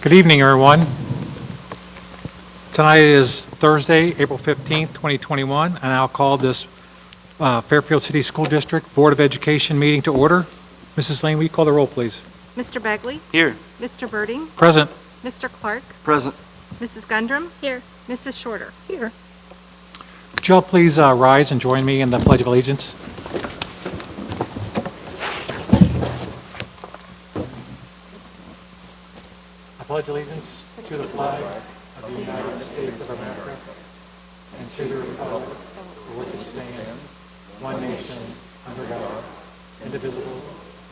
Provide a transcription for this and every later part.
Good evening, everyone. Tonight is Thursday, April 15th, 2021, and I'll call this Fairfield City School District Board of Education meeting to order. Mrs. Lane, will you call the roll, please? Mr. Begley? Here. Mr. Birding? Present. Mr. Clark? Present. Mrs. Gundrum? Here. Mrs. Shorter? Here. Could you all please rise and join me in the Pledge of Allegiance? I pledge allegiance to the flag of the United States of America and to the republic for which it stands, one nation, under God, indivisible,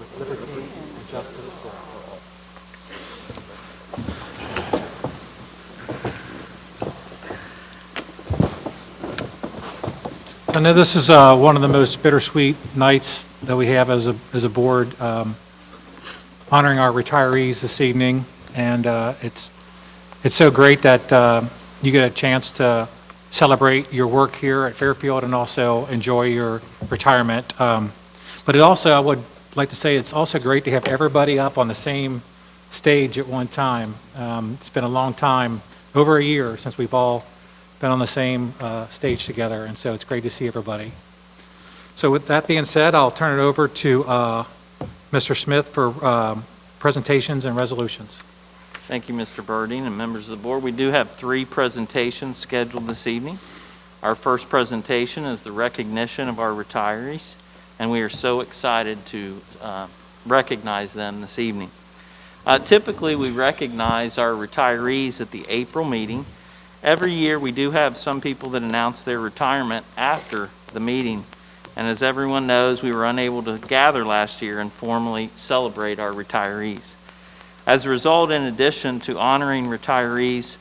with liberty and justice for all. I know this is one of the most bittersweet nights that we have as a board, honoring our retirees this evening, and it's so great that you get a chance to celebrate your work here at Fairfield and also enjoy your retirement. But it also, I would like to say, it's also great to have everybody up on the same stage at one time. It's been a long time, over a year, since we've all been on the same stage together, and so it's great to see everybody. So with that being said, I'll turn it over to Mr. Smith for presentations and resolutions. Thank you, Mr. Birding and members of the board. We do have 3 presentations scheduled this evening. Our first presentation is the recognition of our retirees, and we are so excited to recognize them this evening. Typically, we recognize our retirees at the April meeting. Every year, we do have some people that announce their retirement after the meeting. And as everyone knows, we were unable to gather last year and formally celebrate our retirees. As a result, in addition to honoring retirees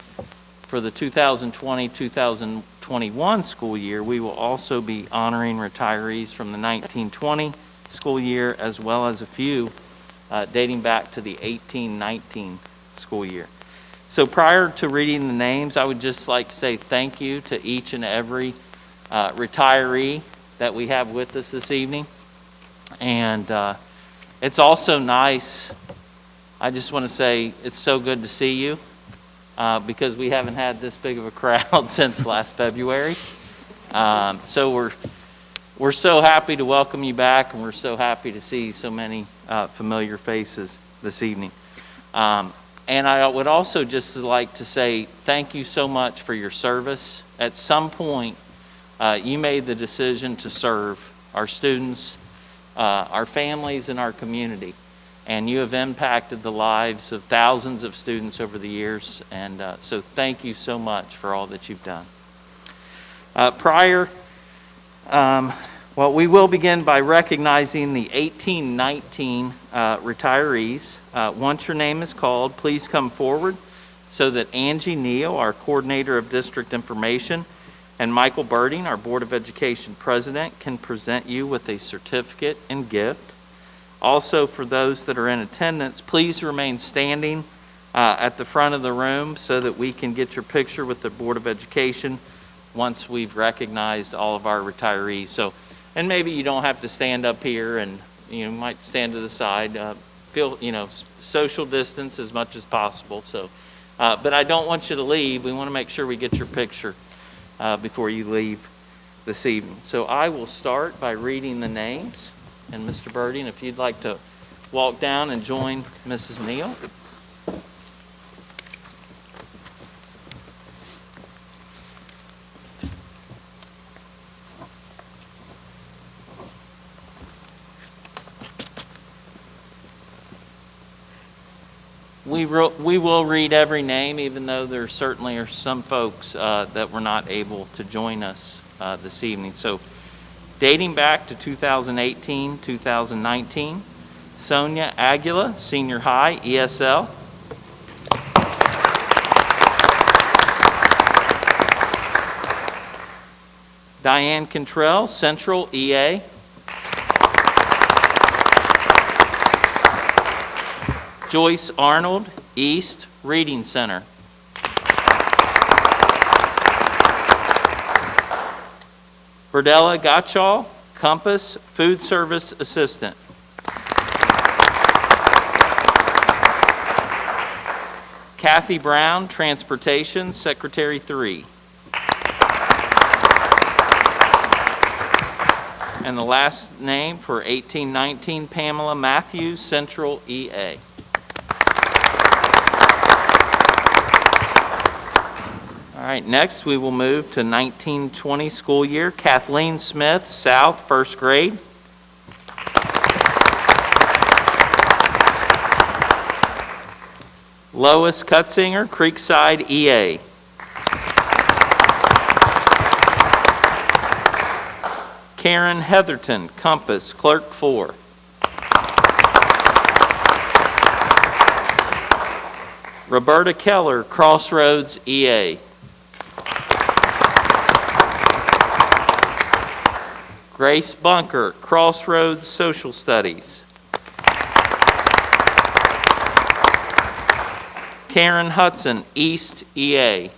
for the 2020-2021 school year, we will also be honoring retirees from the 1920 school year, as well as a few dating back to the 1819 school year. So prior to reading the names, I would just like to say thank you to each and every retiree that we have with us this evening. And it's also nice, I just want to say it's so good to see you because we haven't had this big of a crowd since last February. So we're so happy to welcome you back, and we're so happy to see so many familiar faces this evening. And I would also just like to say thank you so much for your service. At some point, you made the decision to serve our students, our families, and our community. And you have impacted the lives of thousands of students over the years. And so thank you so much for all that you've done. We will begin by recognizing the 1819 retirees. Once your name is called, please come forward so that Angie Neal, our Coordinator of District Information, and Michael Birding, our Board of Education President, can present you with a certificate and gift. Also, for those that are in attendance, please remain standing at the front of the room so that we can get your picture with the Board of Education once we've recognized all of our retirees. And maybe you don't have to stand up here, and you might stand to the side. Feel, social distance as much as possible. But I don't want you to leave. We want to make sure we get your picture before you leave this evening. So I will start by reading the names. And Mr. Birding, if you'd like to walk down and join Mrs. Neal. We will read every name, even though there certainly are some folks that were not able to join us this evening. So, dating back to 2018, 2019, Sonia Aguila, Senior High, ESL. Diane Cantrell, Central, EA. Joyce Arnold, East, Reading Center. Berdella Gottschall, Compass, Food Service Assistant. Kathy Brown, Transportation, Secretary 3. And the last name for 1819, Pamela Matthews, Central EA. All right, next we will move to 1920 school year. Kathleen Smith, South, first grade. Lois Cutzinger, Creekside EA. Karen Heatherton, Compass, Clerk 4. Roberta Keller, Crossroads EA. Grace Bunker, Crossroads Social Studies. Karen Hudson, East EA.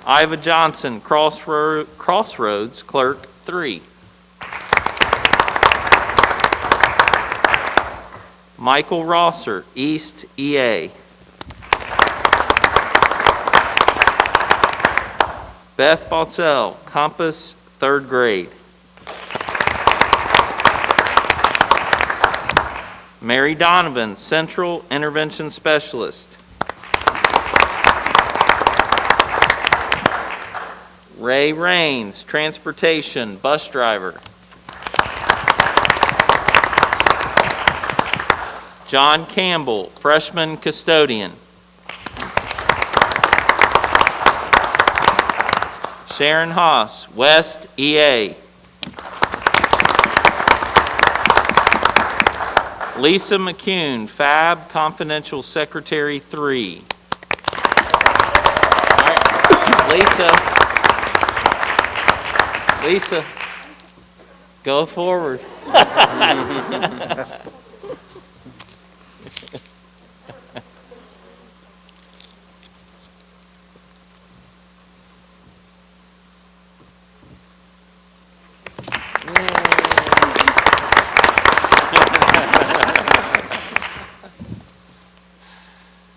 Iva Johnson, Crossroads Clerk 3. Michael Rosser, East EA. Beth Baltzell, Compass, 3rd grade. Mary Donovan, Central Intervention Specialist. Ray Raines, Transportation, Bus Driver. John Campbell, Freshman Custodian. Sharon Haas, West EA. Lisa McCune, Fab Confidential Secretary 3. All right, Lisa, go forward.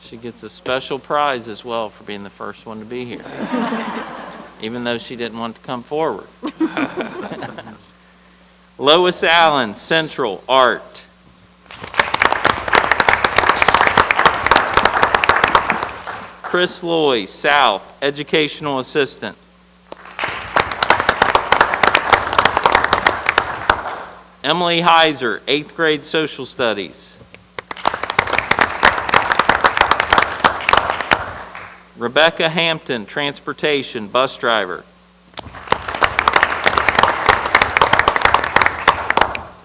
She gets a special prize as well for being the first one to be here, even though she didn't want to come forward. Lois Allen, Central Art. Chris Loy, South Educational Assistant. Emily Heiser, 8th grade Social Studies. Rebecca Hampton, Transportation, Bus Driver.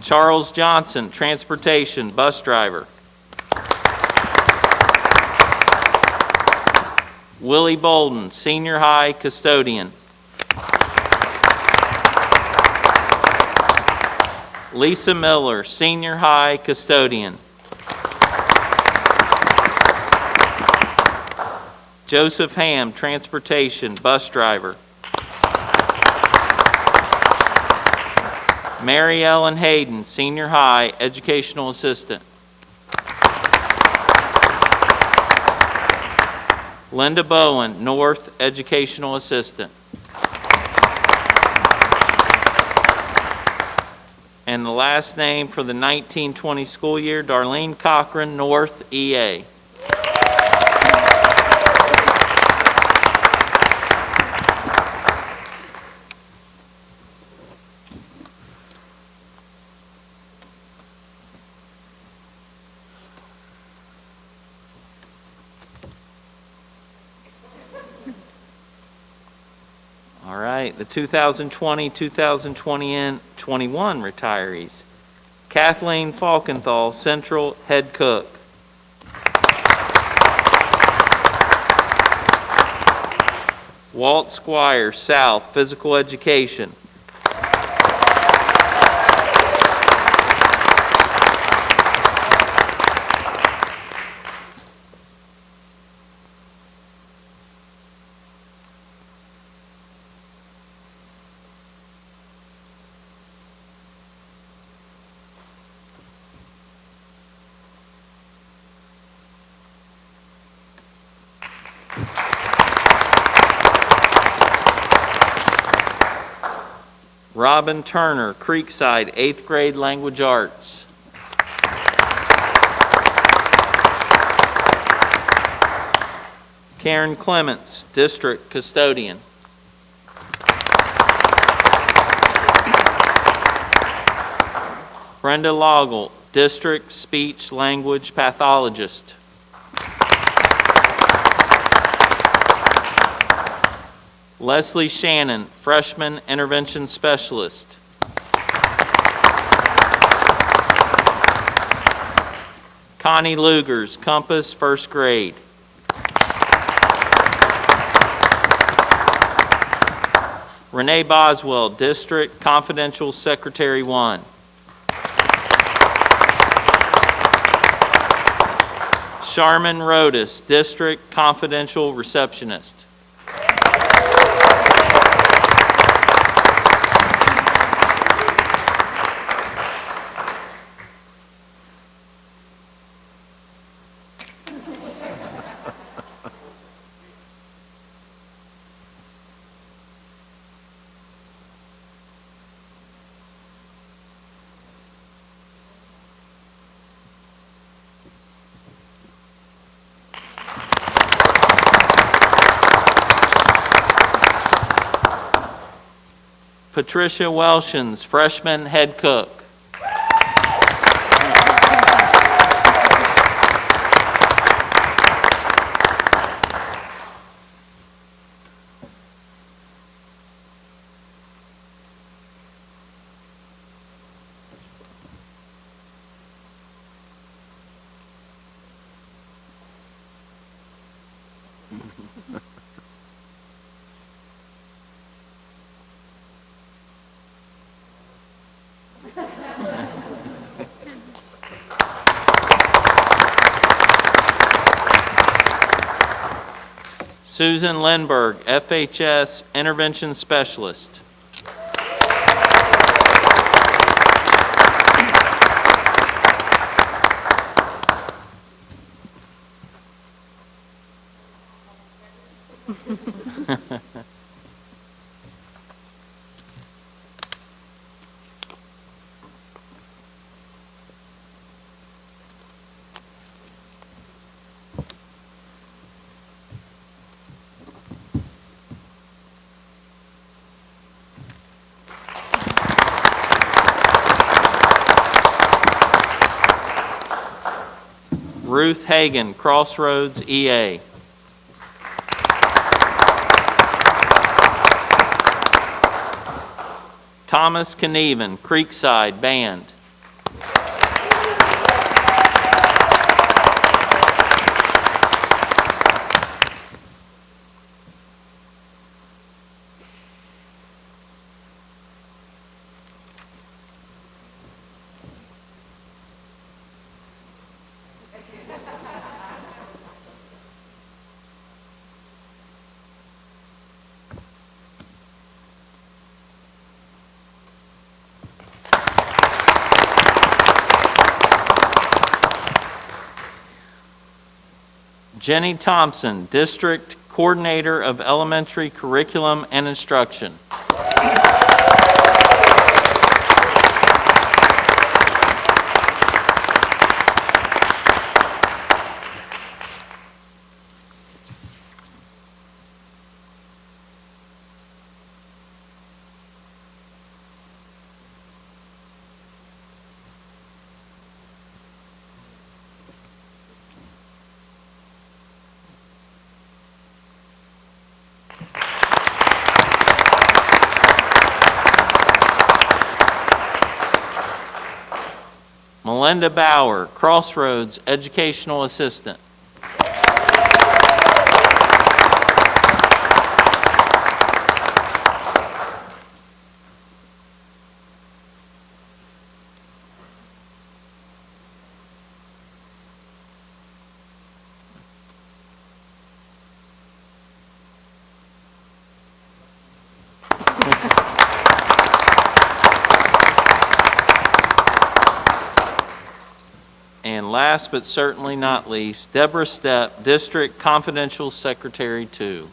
Charles Johnson, Transportation, Bus Driver. Willie Bolden, Senior High Custodian. Lisa Miller, Senior High Custodian. Joseph Ham, Transportation, Bus Driver. Mary Ellen Hayden, Senior High Educational Assistant. Linda Bowen, North Educational Assistant. And the last name for the 1920 school year, Darlene Cochran, North EA. All right, the 2020-2021 retirees. Kathleen Falkenthal, Central Head Cook. Walt Squire, South Physical Education. Robin Turner, Creekside, 8th grade language arts. Karen Clements, district custodian. Brenda Loggle, district speech language pathologist. Leslie Shannon, freshman intervention specialist. Connie Lugers, Compass, 1st grade. Renee Boswell, district confidential secretary 1. Charmin Rodas, district confidential receptionist. Patricia Welshins, freshman head cook. Susan Lindberg, FHS intervention specialist. Ruth Hagan, Crossroads EA. Thomas Knieven, Creekside Band. Jenny Thompson, District Coordinator of Elementary Curriculum and Instruction. Melinda Bauer, Crossroads Educational Assistant. And And last but certainly not least, Deborah Stepp, District Confidential Secretary 2.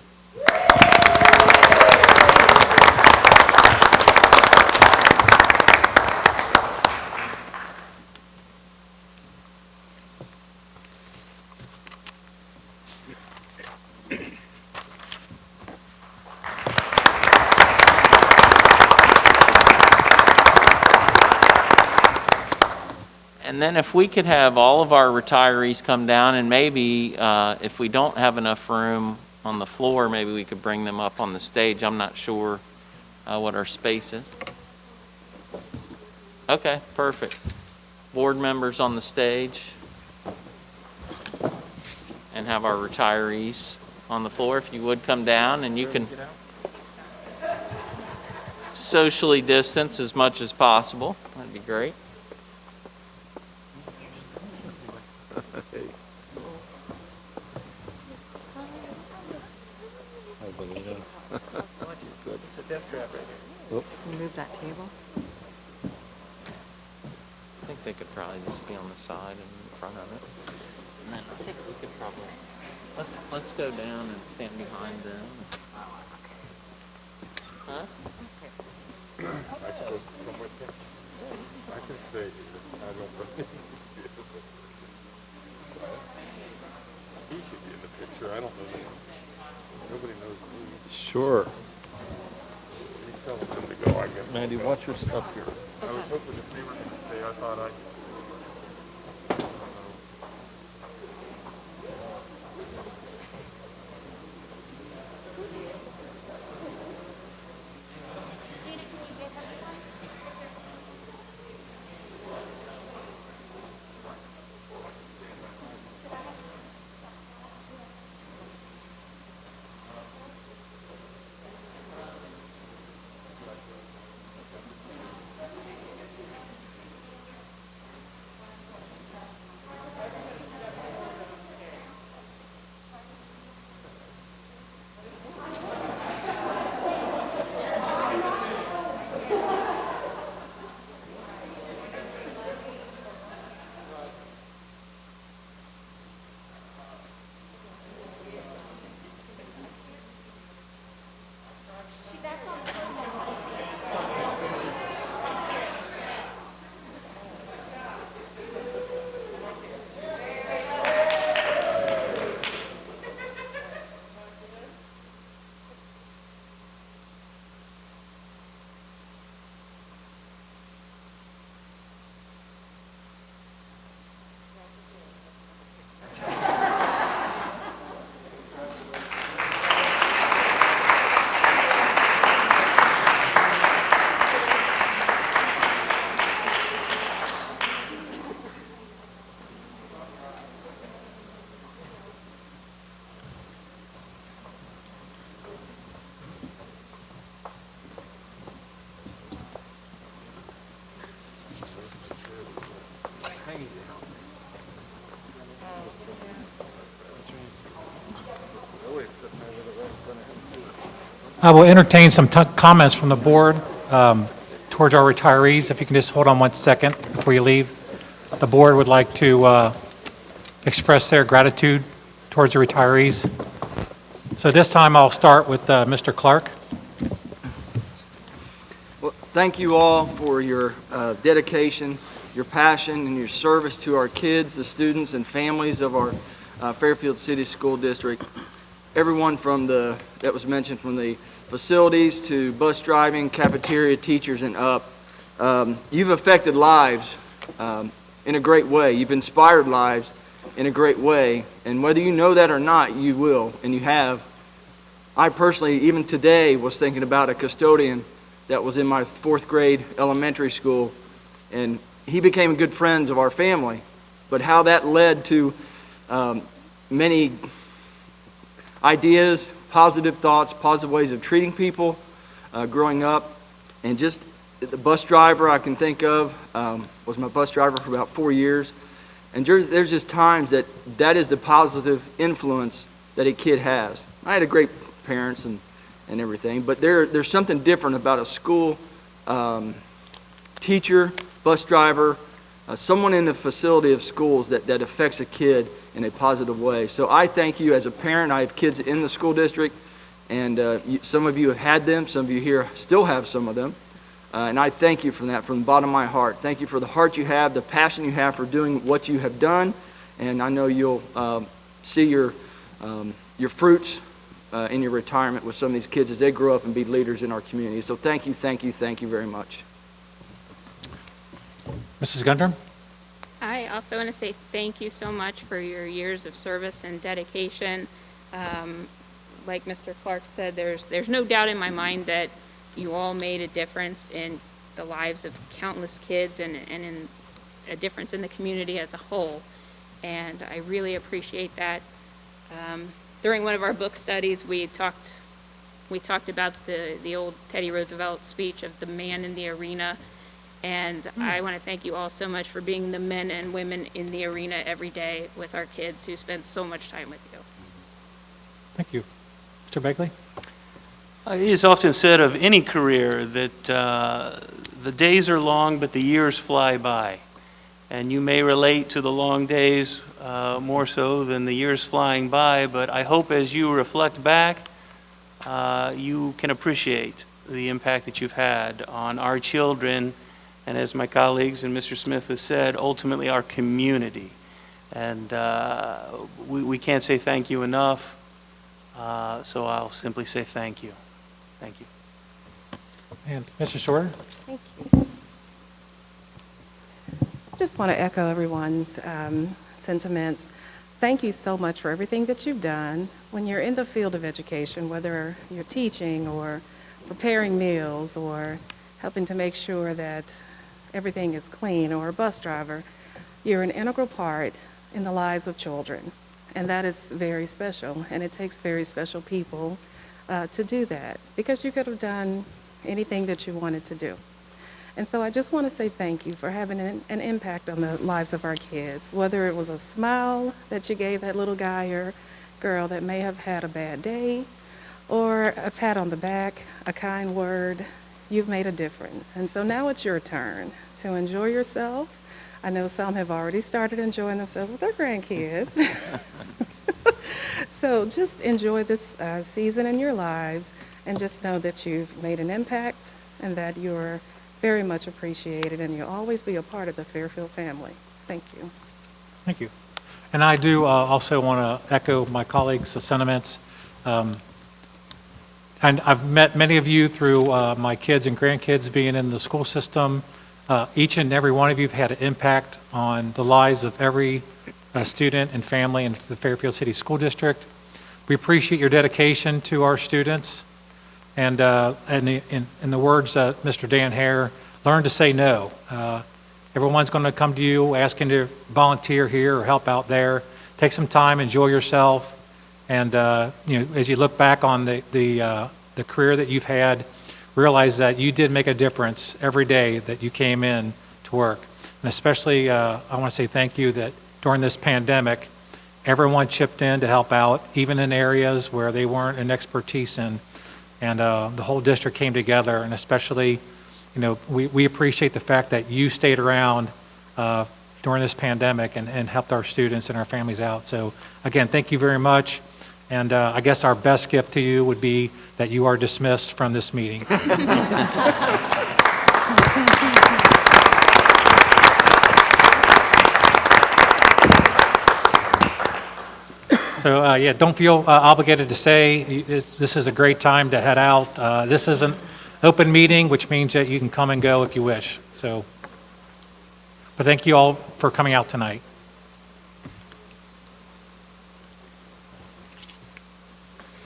And then if we could have all of our retirees come down, and maybe if we don't have enough room on the floor, maybe we could bring them up on the stage. I'm not sure what our space is. Okay, perfect. Board members on the stage, and have our retirees on the floor. If you would come down, and you can socially distance as much as possible. That'd be great. Move that table. I think they could probably just be on the side and in front of it. And then I think we could probably, let's go down and stand behind them. Huh? I suppose to come with him? I can stay here. I don't know. He should be in the picture. I don't know. Nobody knows me. Sure. He's telling them to go, I guess. Mandy, watch your stuff here. I was hoping if they were going to stay, I thought I... I will entertain some comments from the board towards our retirees. If you can just hold on one second before you leave. The board would like to express their gratitude towards the retirees. So this time I'll start with Mr. Clark. Well, thank you all for your dedication, your passion, and your service to our kids, the students, and families of our Fairfield City School District. Everyone that was mentioned, from the facilities to bus driving, cafeteria teachers, and up. You've affected lives in a great way. You've inspired lives in a great way. And whether you know that or not, you will, and you have. I personally, even today, was thinking about a custodian that was in my 4th grade elementary school, and he became good friends of our family. But how that led to many ideas, positive thoughts, positive ways of treating people growing up. And just the bus driver I can think of was my bus driver for about 4 years. And there's just times that is the positive influence that a kid has. I had a great parents and everything, but there's something different about a school teacher, bus driver, someone in the facility of schools that affects a kid in a positive way. So I thank you as a parent. I have kids in the school district, and some of you have had them. Some of you here still have some of them. And I thank you for that from the bottom of my heart. Thank you for the heart you have, the passion you have for doing what you have done. And I know you'll see your fruits in your retirement with some of these kids as they grow up and be leaders in our community. So thank you very much. Mrs. Gundrum? I also want to say thank you so much for your years of service and dedication. Like Mr. Clark said, there's no doubt in my mind that you all made a difference in the lives of countless kids and in a difference in the community as a whole. And I really appreciate that. During one of our book studies, we talked about the old Teddy Roosevelt speech of the man in the arena. And I want to thank you all so much for being the men and women in the arena every day with our kids who spend so much time with you. Thank you. Mr. Begley? It is often said of any career that the days are long, but the years fly by. And you may relate to the long days more so than the years flying by, but I hope as you reflect back, you can appreciate the impact that you've had on our children, and as my colleagues and Mr. Smith have said, ultimately our community. And we can't say thank you enough, so I'll simply say thank you. Thank you. And Mr. Shorter? Thank you. Just want to echo everyone's sentiments. Thank you so much for everything that you've done. When you're in the field of education, whether you're teaching or preparing meals or helping to make sure that everything is clean, or a bus driver, you're an integral part in the lives of children. And that is very special, and it takes very special people to do that, because you could have done anything that you wanted to do. And so I just want to say thank you for having an impact on the lives of our kids, whether it was a smile that you gave that little guy or girl that may have had a bad day, or a pat on the back, a kind word. You've made a difference. And so now it's your turn to enjoy yourself. I know some have already started enjoying themselves with their grandkids. So just enjoy this season in your lives, and just know that you've made an impact and that you're very much appreciated, and you'll always be a part of the Fairfield family. Thank you. Thank you. And I do also want to echo my colleagues' sentiments. And I've met many of you through my kids and grandkids being in the school system. Each and every one of you have had an impact on the lives of every student and family in the Fairfield City School District. We appreciate your dedication to our students. And in the words of Mr. Dan Hare, learn to say no. Everyone's going to come to you asking to volunteer here or help out there. Take some time, enjoy yourself. And as you look back on the career that you've had, realize that you did make a difference every day that you came in to work. And especially, I want to say thank you that during this pandemic, everyone chipped in to help out, even in areas where they weren't an expertise in. And the whole district came together, and especially, we appreciate the fact that you stayed around during this pandemic and helped our students and our families out. So again, thank you very much. And I guess our best gift to you would be that you are dismissed from this meeting. So yeah, don't feel obligated to stay. This is a great time to head out. This is an open meeting, which means that you can come and go if you wish. So, but thank you all for coming out tonight.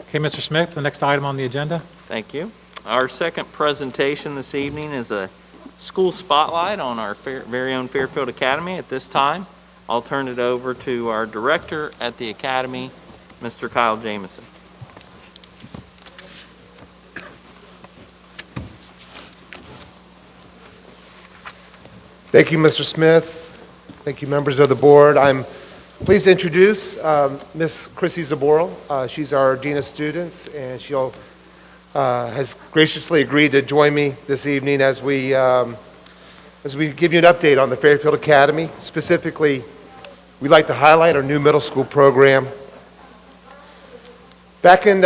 Okay, Mr. Smith, the next item on the agenda. Thank you. Our second presentation this evening is a school spotlight on our very own Fairfield Academy. At this time, I'll turn it over to our director at the Academy, Mr. Kyle Jamison. Thank you, Mr. Smith. Thank you, members of the board. I'm pleased to introduce Miss Chrissy Zaboral. She's our Dean of Students, and she has graciously agreed to join me this evening as we as we give you an update on the Fairfield Academy. Specifically, we'd like to highlight our new middle school program. Back in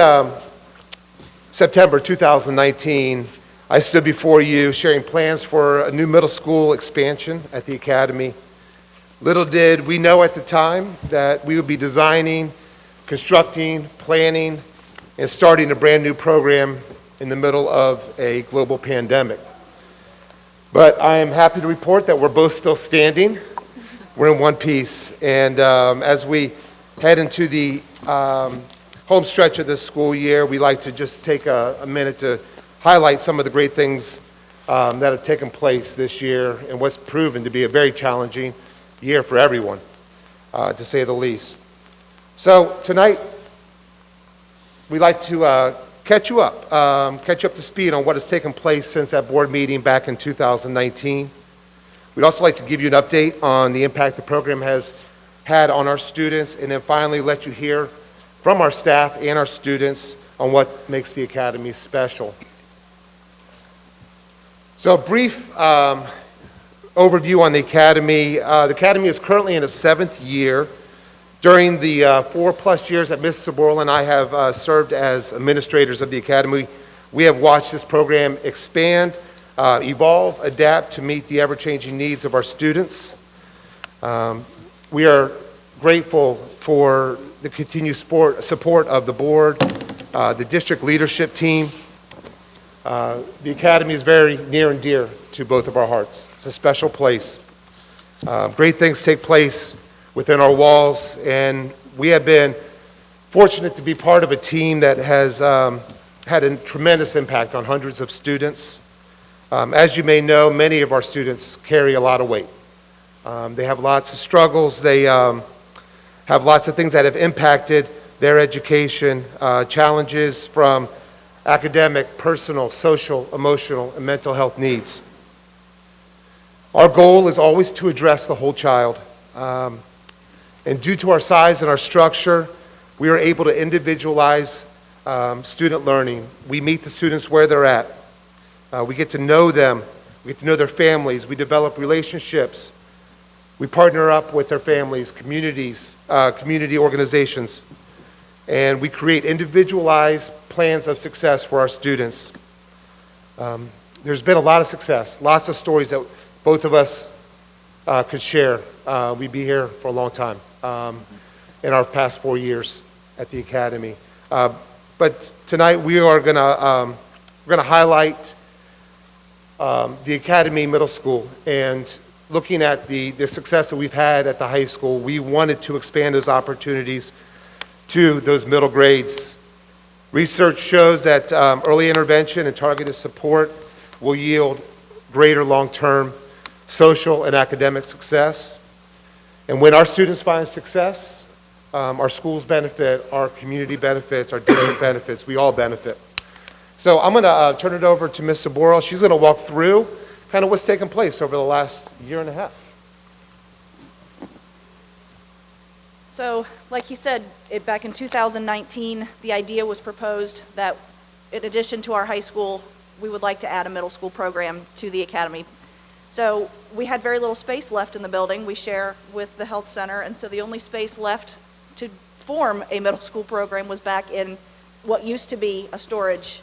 September 2019, I stood before you sharing plans for a new middle school expansion at the Academy. Little did we know at the time that we would be designing, constructing, planning, and starting a brand new program in the middle of a global pandemic. But I am happy to report that we're both still standing. We're in one piece. And as we head into the home stretch of this school year, we'd like to just take a minute to highlight some of the great things that have taken place this year and what's proven to be a very challenging year for everyone, to say the least. So tonight, we'd like to catch you up to speed on what has taken place since that board meeting back in 2019. We'd also like to give you an update on the impact the program has had on our students, and then finally let you hear from our staff and our students on what makes the Academy special. So a brief overview on the Academy. The Academy is currently in its 7th year. During the 4+ years that Ms. Saborla and I have served as administrators of the Academy, we have watched this program expand, evolve, adapt to meet the ever-changing needs of our students. We are grateful for the continued support of the board, the district leadership team. The Academy is very near and dear to both of our hearts. It's a special place. Great things take place within our walls, and we have been fortunate to be part of a team that has had a tremendous impact on hundreds of students. As you may know, many of our students carry a lot of weight. They have lots of struggles. They have lots of things that have impacted their education, challenges from academic, personal, social, emotional, and mental health needs. Our goal is always to address the whole child. And due to our size and our structure, we are able to individualize student learning. We meet the students where they're at. We get to know them. We get to know their families. We develop relationships. We partner up with their families, communities, community organizations, and we create individualized plans of success for our students. There's been a lot of success, lots of stories that both of us could share. We'd be here for a long time in our past 4 years at the Academy. But tonight we are going to highlight the Academy Middle School, and looking at the success that we've had at the high school, we wanted to expand those opportunities to those middle grades. Research shows that early intervention and targeted support will yield greater long-term social and academic success. And when our students find success, our schools benefit, our community benefits, our district benefits, we all benefit. So I'm going to turn it over to Ms. Saborla. She's going to walk through kind of what's taken place over the last year and a half. So, like you said, back in 2019, the idea was proposed that in addition to our high school, we would like to add a middle school program to the Academy. So we had very little space left in the building. We share with the health center, and so the only space left to form a middle school program was back in what used to be a storage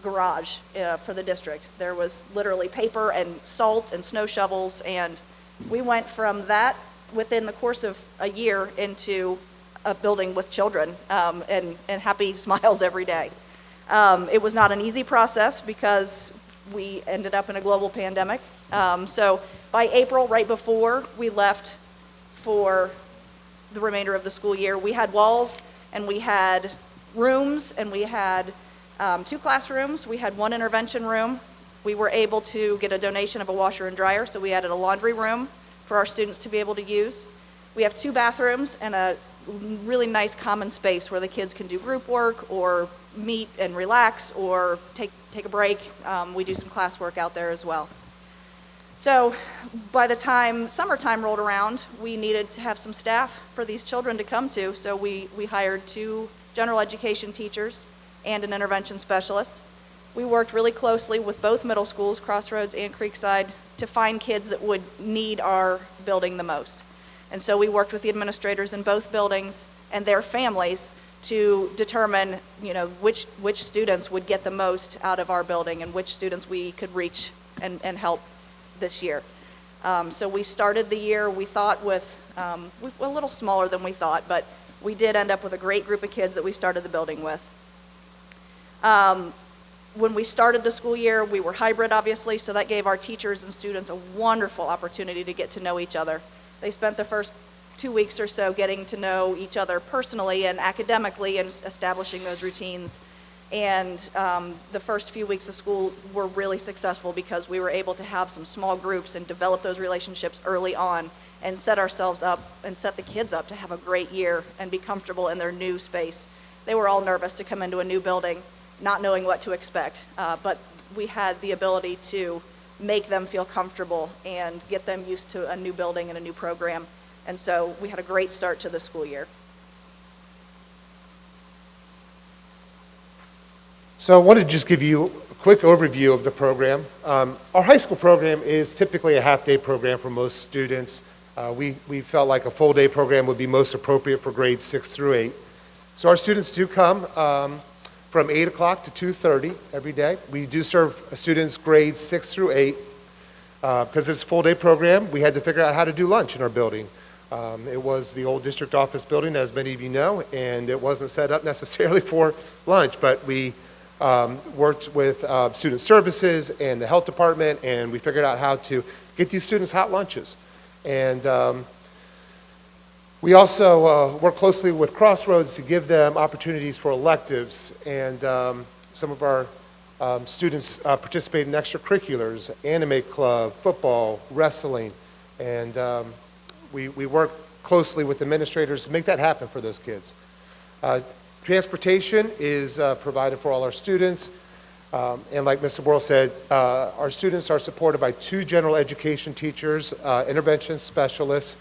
garage for the district. There was literally paper and salt and snow shovels, and we went from that within the course of a year into a building with children and happy smiles every day. It was not an easy process because we ended up in a global pandemic. So by April, right before we left for the remainder of the school year, we had walls and we had rooms and we had 2 classrooms. We had 1 intervention room. We were able to get a donation of a washer and dryer, so we added a laundry room for our students to be able to use. We have 2 bathrooms and a really nice common space where the kids can do group work or meet and relax or take a break. We do some classwork out there as well. So by the time summertime rolled around, we needed to have some staff for these children to come to, so we hired 2 general education teachers and an intervention specialist. we worked really closely with both middle schools, Crossroads and Creekside, to find kids that would need our building the most. And so we worked with the administrators in both buildings and their families to determine, which students would get the most out of our building and which students we could reach and help this year. So we started the year, we thought, with a little smaller than we thought, but we did end up with a great group of kids that we started the building with. When we started the school year, we were hybrid, obviously, so that gave our teachers and students a wonderful opportunity to get to know each other. They spent the first 2 weeks or so getting to know each other personally and academically and establishing those routines. And the first few weeks of school were really successful because we were able to have some small groups and develop those relationships early on and set ourselves up and set the kids up to have a great year and be comfortable in their new space. They were all nervous to come into a new building, not knowing what to expect, but we had the ability to make them feel comfortable and get them used to a new building and a new program. And so we had a great start to the school year. So I wanted to just give you a quick overview of the program. Our high school program is typically a half-day program for most students. We felt like a full-day program would be most appropriate for grades 6 through 8. So our students do come from 8 o'clock to 2:30 every day. We do serve students grades 6 through 8. Because it's a full-day program, we had to figure out how to do lunch in our building. It was the old district office building, as many of you know, and it wasn't set up necessarily for lunch, but we worked with student services and the health department, and we figured out how to get these students hot lunches. And we also work closely with Crossroads to give them opportunities for electives, and some of our students participate in extracurriculars, anime club, football, wrestling, and we work closely with administrators to make that happen for those kids. Transportation is provided for all our students, and like Mr. Boyle said, our students are supported by 2 general education teachers, intervention specialists,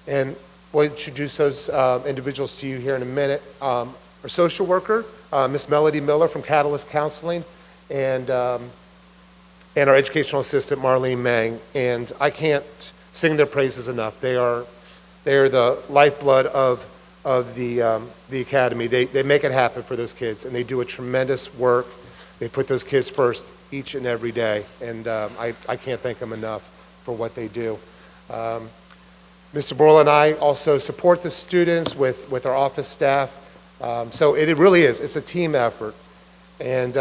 and we'll introduce those individuals to you here in a minute. Our social worker, Miss Melody Miller from Catalyst Counseling, and our educational assistant, Marlene Mang. And I can't sing their praises enough. They are the lifeblood of the academy. They make it happen for those kids, and they do a tremendous work. They put those kids first each and every day, and I can't thank them enough for what they do. Mr. Boyle and I also support the students with our office staff. So it really is. It's a team effort. And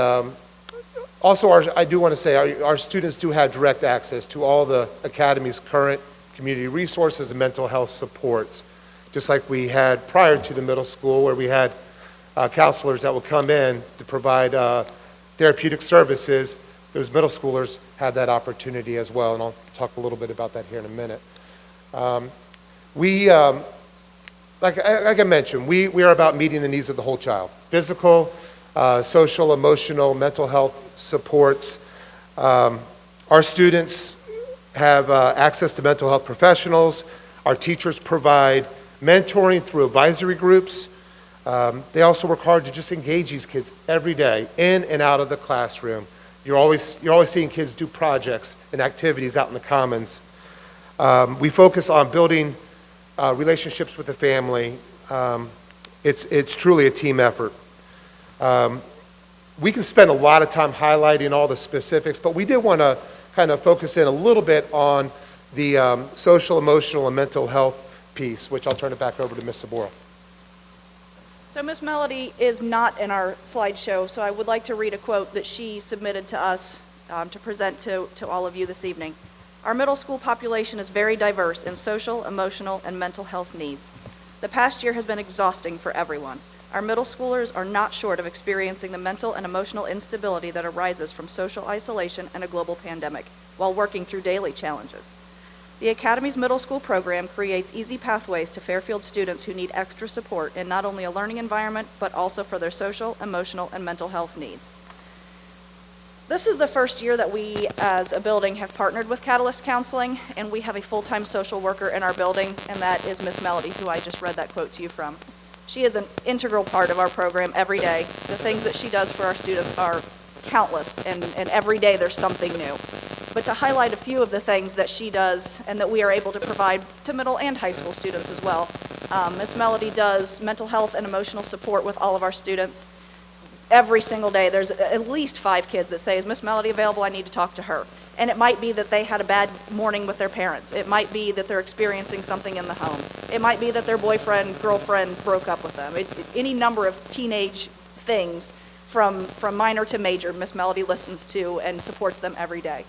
also, I do want to say our students do have direct access to all the academy's current community resources and mental health supports, just like we had prior to the middle school, where we had counselors that would come in to provide therapeutic services. Those middle schoolers had that opportunity as well, and I'll talk a little bit about that here in a minute. Like I mentioned, we are about meeting the needs of the whole child. Physical, social, emotional, mental health supports. Our students have access to mental health professionals. Our teachers provide mentoring through advisory groups. They also work hard to just engage these kids every day, in and out of the classroom. You're always seeing kids do projects and activities out in the commons. We focus on building relationships with the family. It's truly a team effort. We can spend a lot of time highlighting all the specifics, but we did want to kind of focus in a little bit on the social, emotional, and mental health piece, which I'll turn it back over to Ms. Sabora. So Miss Melody is not in our slideshow, so I would like to read a quote that she submitted to us to present to all of you this evening. Our middle school population is very diverse in social, emotional, and mental health needs. The past year has been exhausting for everyone. Our middle schoolers are not short of experiencing the mental and emotional instability that arises from social isolation and a global pandemic, while working through daily challenges. The Academy's middle school program creates easy pathways to Fairfield students who need extra support in not only a learning environment, but also for their social, emotional, and mental health needs. This is the first year that we, as a building, have partnered with Catalyst Counseling, and we have a full-time social worker in our building, and that is Miss Melody, who I just read that quote to you from. She is an integral part of our program every day. The things that she does for our students are countless, and every day there's something new. But to highlight a few of the things that she does and that we are able to provide to middle and high school students as well. Miss Melody does mental health and emotional support with all of our students. Every single day, there's at least 5 kids that say, "Is Miss Melody available? I need to talk to her." And it might be that they had a bad morning with their parents. It might be that they're experiencing something in the home. It might be that their boyfriend, girlfriend broke up with them. Any number of teenage things from minor to major, Miss Melody listens to and supports them every day.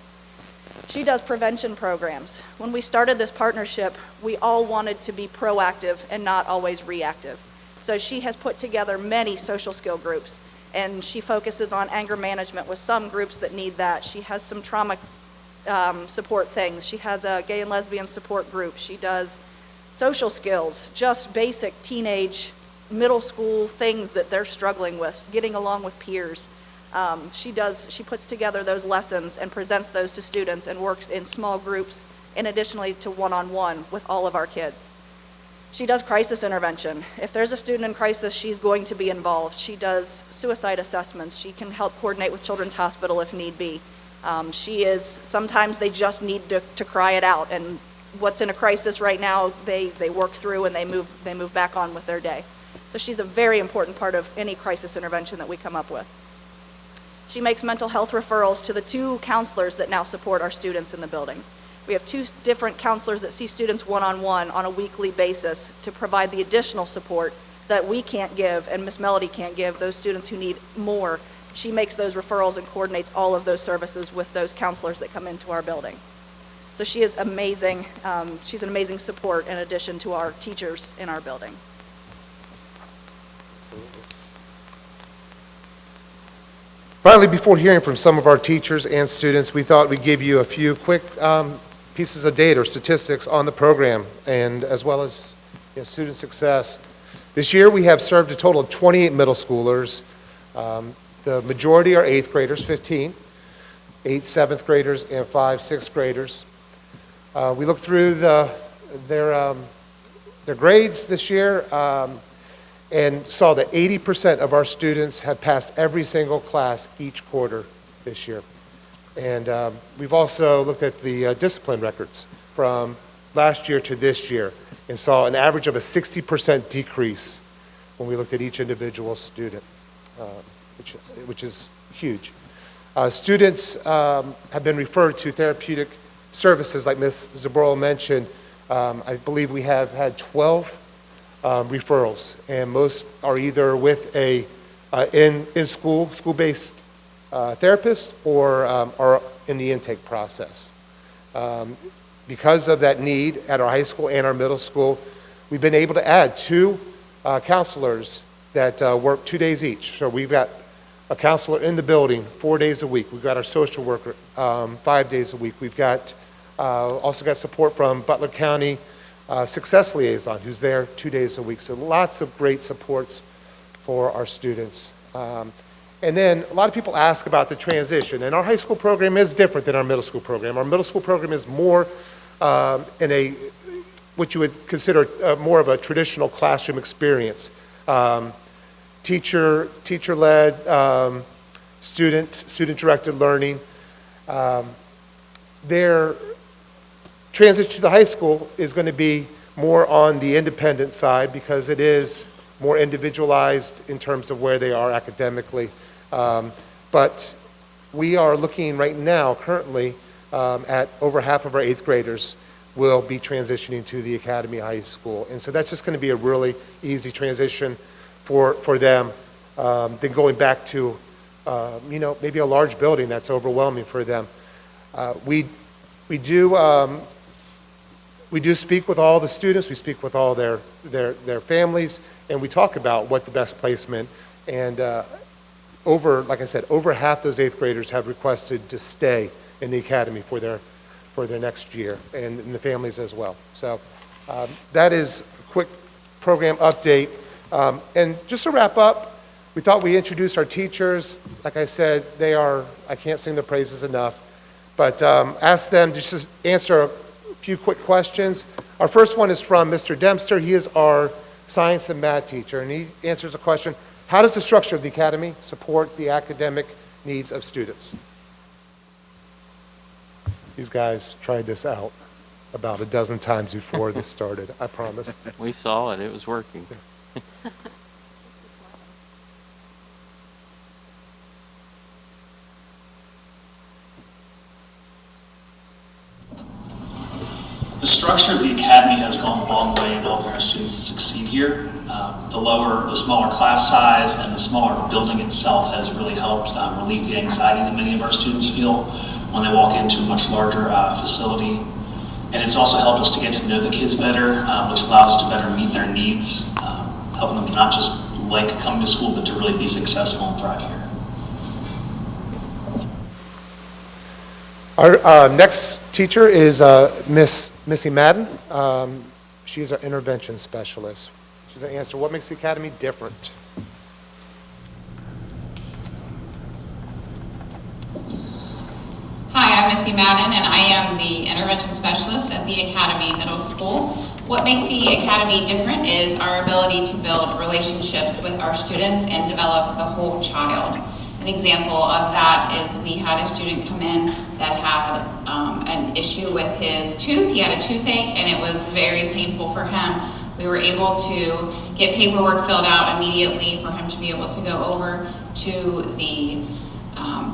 She does prevention programs. When we started this partnership, we all wanted to be proactive and not always reactive. So she has put together many social skill groups, and she focuses on anger management with some groups that need that. She has some trauma support things. She has a gay and lesbian support group. She does social skills, just basic teenage, middle school things that they're struggling with, getting along with peers. She puts together those lessons and presents those to students and works in small groups and additionally to one-on-one with all of our kids. She does crisis intervention. If there's a student in crisis, she's going to be involved. She does suicide assessments. She can help coordinate with Children's Hospital if need be. Sometimes they just need to cry it out, and what's in a crisis right now, they work through and they move back on with their day. So she's a very important part of any crisis intervention that we come up with. She makes mental health referrals to the 2 counselors that now support our students in the building. We have 2 different counselors that see students one-on-one on a weekly basis to provide the additional support that we can't give and Miss Melody can't give those students who need more. She makes those referrals and coordinates all of those services with those counselors that come into our building. So she is amazing. She's an amazing support in addition to our teachers in our building. Finally, before hearing from some of our teachers and students, we thought we'd give you a few quick pieces of data or statistics on the program, and as well as student success. This year, we have served a total of 28 middle schoolers. The majority are 8th graders, 15, 8 7th graders, and 5 6th graders. We looked through their grades this year, and saw that 80% of our students have passed every single class each quarter this year. And we've also looked at the discipline records from last year to this year and saw an average of a 60% decrease when we looked at each individual student, which is huge. Students have been referred to therapeutic services like Ms. Zaborla mentioned. I believe we have had 12 referrals, and most are either with a school-based therapist or are in the intake process. Because of that need at our high school and our middle school, we've been able to add 2 counselors that work 2 days each. So we've got a counselor in the building 4 days a week. We've got our social worker 5 days a week. We've got also got support from Butler County Success Liaison, who's there 2 days a week. So lots of great supports for our students. And then a lot of people ask about the transition, and our high school program is different than our middle school program. Our middle school program is more in what you would consider more of a traditional classroom experience. Teacher-led, student-directed learning. Their transition to the high school is going to be more on the independent side because it is more individualized in terms of where they are academically. But we are looking right now, currently, at over half of our 8th graders will be transitioning to the Academy High School. And so that's just going to be a really easy transition for them than going back to, maybe a large building that's overwhelming for them. We do speak with all the students, we speak with all their families, and we talk about what the best placement, and like I said, over half those 8th graders have requested to stay in the academy for their next year, and the families as well. So that is a quick program update. And just to wrap up, we thought we introduced our teachers. Like I said, I can't sing their praises enough, but ask them just to answer a few quick questions. Our first one is from Mr. Dempster. He is our science and math teacher, and he answers the question, how does the structure of the academy support the academic needs of students? These guys tried this out about a dozen times before this started, I promise. We saw it, it was working. The structure of the academy has gone a long way in helping our students to succeed here. The smaller class size and the smaller building itself has really helped relieve the anxiety that many of our students feel when they walk into a much larger facility. And it's also helped us to get to know the kids better, which allows us to better meet their needs, helping them to not just like coming to school, but to really be successful and thrive here. Our next teacher is Miss Missy Madden. She's our intervention specialist. She's going to answer what makes the academy different. Hi, I'm Missy Madden, and I am the intervention specialist at the Academy Middle School. What makes the Academy different is our ability to build relationships with our students and develop the whole child. An example of that is we had a student come in that had an issue with his tooth. He had a toothache, and it was very painful for him. We were able to get paperwork filled out immediately for him to be able to go over to the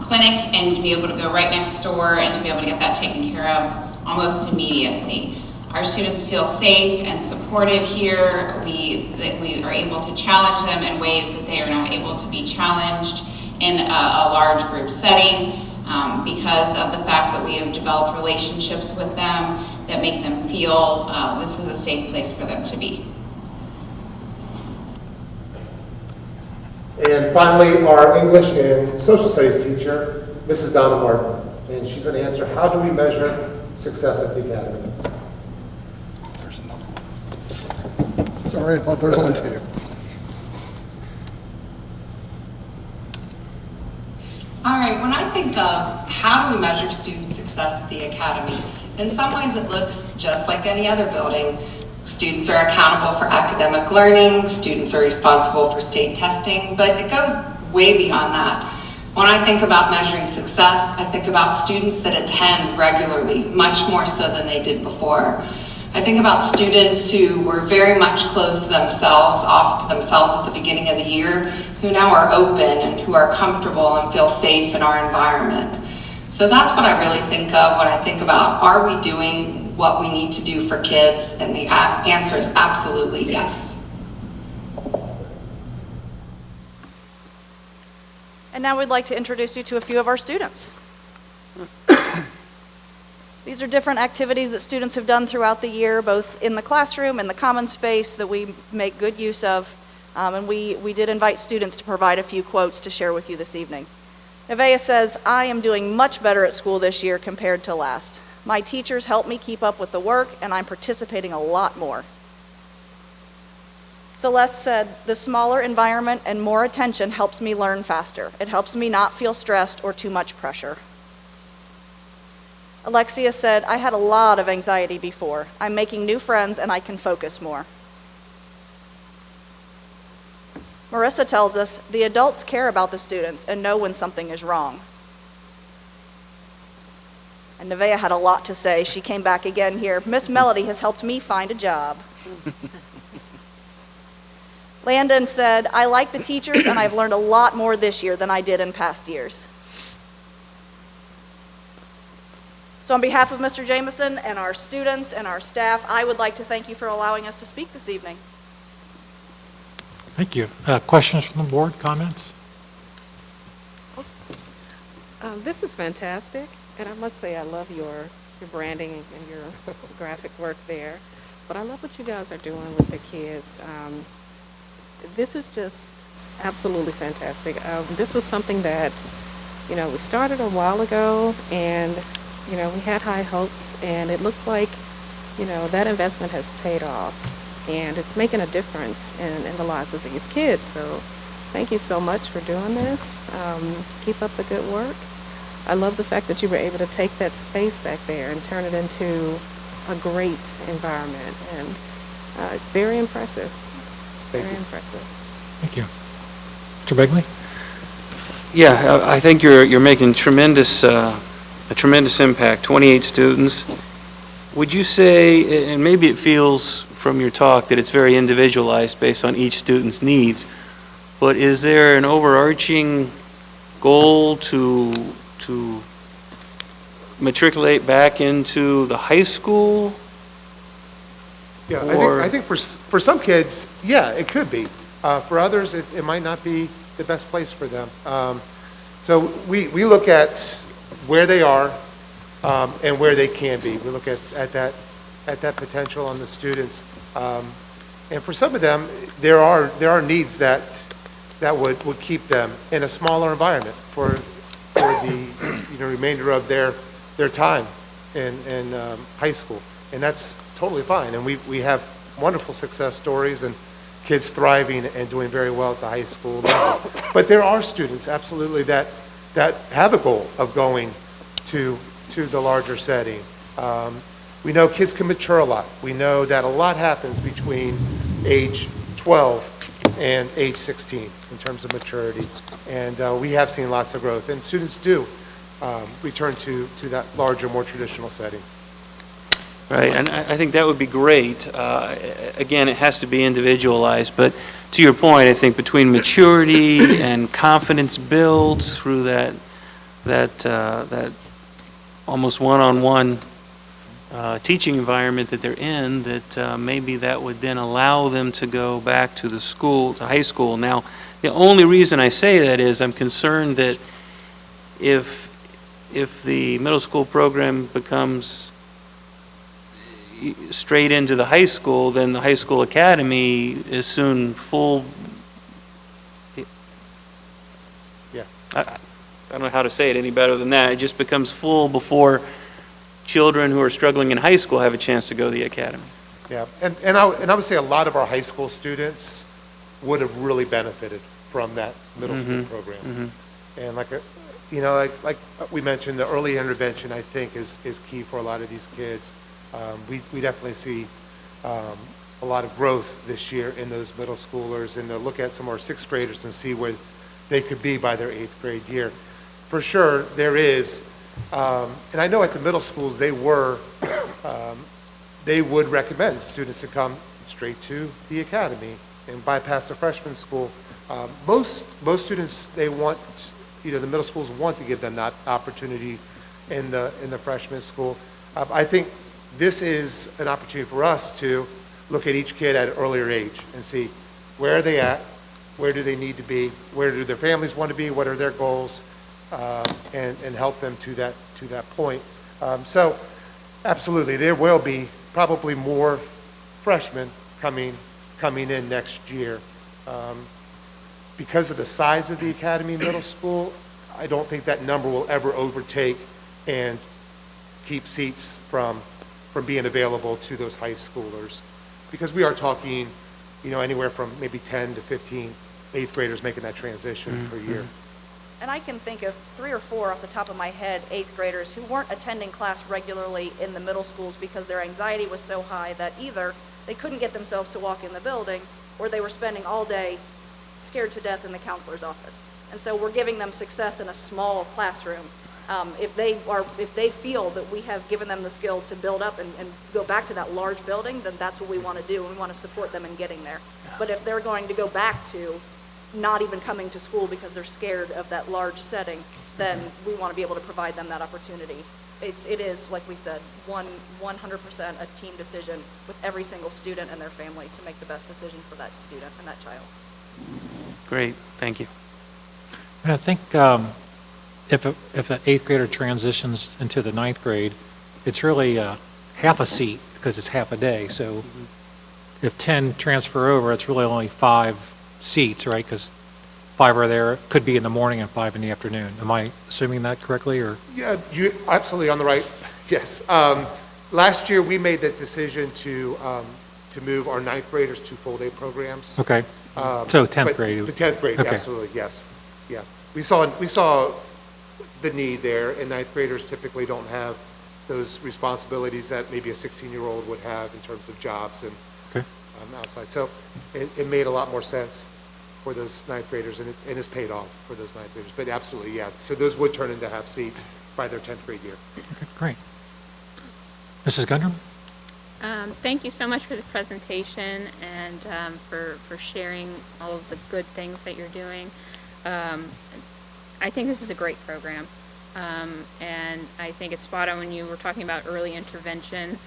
clinic and to be able to go right next door and to be able to get that taken care of almost immediately. Our students feel safe and supported here. We are able to challenge them in ways that they are not able to be challenged in a large group setting because of the fact that we have developed relationships with them that make them feel this is a safe place for them to be. And finally, our English and social studies teacher, Mrs. Donna Martin. And she's going to answer, how do we measure success at the academy? There's another one. Sorry, I thought there was only two. All right, when I think of how do we measure student success at the academy, in some ways it looks just like any other building. Students are accountable for academic learning, students are responsible for state testing, but it goes way beyond that. When I think about measuring success, I think about students that attend regularly, much more so than they did before. I think about students who were very much closed to themselves, off to themselves at the beginning of the year, who now are open and who are comfortable and feel safe in our environment. So that's what I really think of when I think about, are we doing what we need to do for kids? And the answer is absolutely yes. And now we'd like to introduce you to a few of our students. These are different activities that students have done throughout the year, both in the classroom and the common space that we make good use of. And we did invite students to provide a few quotes to share with you this evening. Nevaeh says, I am doing much better at school this year compared to last. My teachers help me keep up with the work, and I'm participating a lot more. Celeste said, the smaller environment and more attention helps me learn faster. It helps me not feel stressed or too much pressure. Alexia said, I had a lot of anxiety before. I'm making new friends and I can focus more. Marissa tells us, the adults care about the students and know when something is wrong. And Nevaeh had a lot to say. She came back again here. Miss Melody has helped me find a job. Landon said, I like the teachers and I've learned a lot more this year than I did in past years. So on behalf of Mr. Jameson and our students and our staff, I would like to thank you for allowing us to speak this evening. Thank you. Questions from the board, comments? This is fantastic, and I must say I love your branding and your graphic work there. But I love what you guys are doing with the kids. This is just absolutely fantastic. This was something that, we started a while ago, and, we had high hopes, and it looks like, that investment has paid off. And it's making a difference in the lives of these kids. So thank you so much for doing this. Keep up the good work. I love the fact that you were able to take that space back there and turn it into a great environment. And it's very impressive. Very impressive. Thank you. Mr. Begley? Yeah, I think you're making a tremendous impact, 28 students. Would you say, and maybe it feels from your talk that it's very individualized based on each student's needs, but is there an overarching goal to matriculate back into the high school? Yeah, Or- I think for some kids, yeah, it could be. For others, it might not be the best place for them. So we look at where they are and where they can be. We look at that potential on the students. And for some of them, there are needs that would keep them in a smaller environment for the remainder of their time in high school. And that's totally fine. And we have wonderful success stories and kids thriving and doing very well at the high school level. But there are students, absolutely, that have a goal of going to the larger setting. We know kids can mature a lot. We know that a lot happens between age 12 and age 16 in terms of maturity. And we have seen lots of growth. And students do return to that larger, more traditional setting. Right, and I think that would be great. Again, it has to be individualized, but to your point, I think between maturity and confidence build through that almost one-on-one teaching environment that they're in, that maybe that would then allow them to go back to the school, to high school. Now, the only reason I say that is I'm concerned that if the middle school program becomes straight into the high school, then the high school academy is soon full. Yeah. I don't know how to say it any better than that. It just becomes full before children who are struggling in high school have a chance to go to the academy. Yeah, and I would say a lot of our high school students would have really benefited from that middle school program. And like we mentioned, the early intervention, I think, is key for a lot of these kids. We definitely see a lot of growth this year in those middle schoolers, and to look at some of our sixth graders and see where they could be by their eighth grade year. For sure, there is, and I know at the middle schools, they would recommend students to come straight to the academy and bypass the freshman school. Most students, they want, the middle schools want to give them that opportunity in the freshman school. I think this is an opportunity for us to look at each kid at an earlier age and see where are they at, where do they need to be, where do their families want to be, what are their goals, and help them to that point. So absolutely, there will be probably more freshmen coming in next year. Because of the size of the Academy Middle School, I don't think that number will ever overtake and keep seats from being available to those high schoolers. Because we are talking, anywhere from maybe 10 to 15 eighth graders making that transition per year. And I can think of 3 or 4 off the top of my head, eighth graders who weren't attending class regularly in the middle schools because their anxiety was so high that either they couldn't get themselves to walk in the building or they were spending all day scared to death in the counselor's office. And so we're giving them success in a small classroom. If they feel that we have given them the skills to build up and go back to that large building, then that's what we want to do, and we want to support them in getting there. But if they're going to go back to not even coming to school because they're scared of that large setting, then we want to be able to provide them that opportunity. It is, like we said, 100% a team decision with every single student and their family to make the best decision for that student and that child. Great, thank you. And I think if an eighth grader transitions into the ninth grade, it's really half a seat because it's half a day. So if 10 transfer over, it's really only 5 seats, right? Because 5 are there, could be in the morning and 5 in the afternoon. Am I assuming that correctly, or? Yeah, you're absolutely on the right, yes. Last year, we made that decision to move our ninth graders to full-day programs. Okay, so 10th grade. The 10th grade, Okay. absolutely, yes. Yeah, we saw the need there, and ninth graders typically don't have those responsibilities that maybe a 16-year-old would have in terms of jobs. And Okay. outside. So it made a lot more sense for those ninth graders, and it's paid off for those ninth graders. But absolutely, yeah. So those would turn into half seats by their 10th grade year. Okay, great. Mrs. Gundram? Thank you so much for the presentation and for sharing all of the good things that you're doing. I think this is a great program, and I think it's spot on when you were talking about early intervention,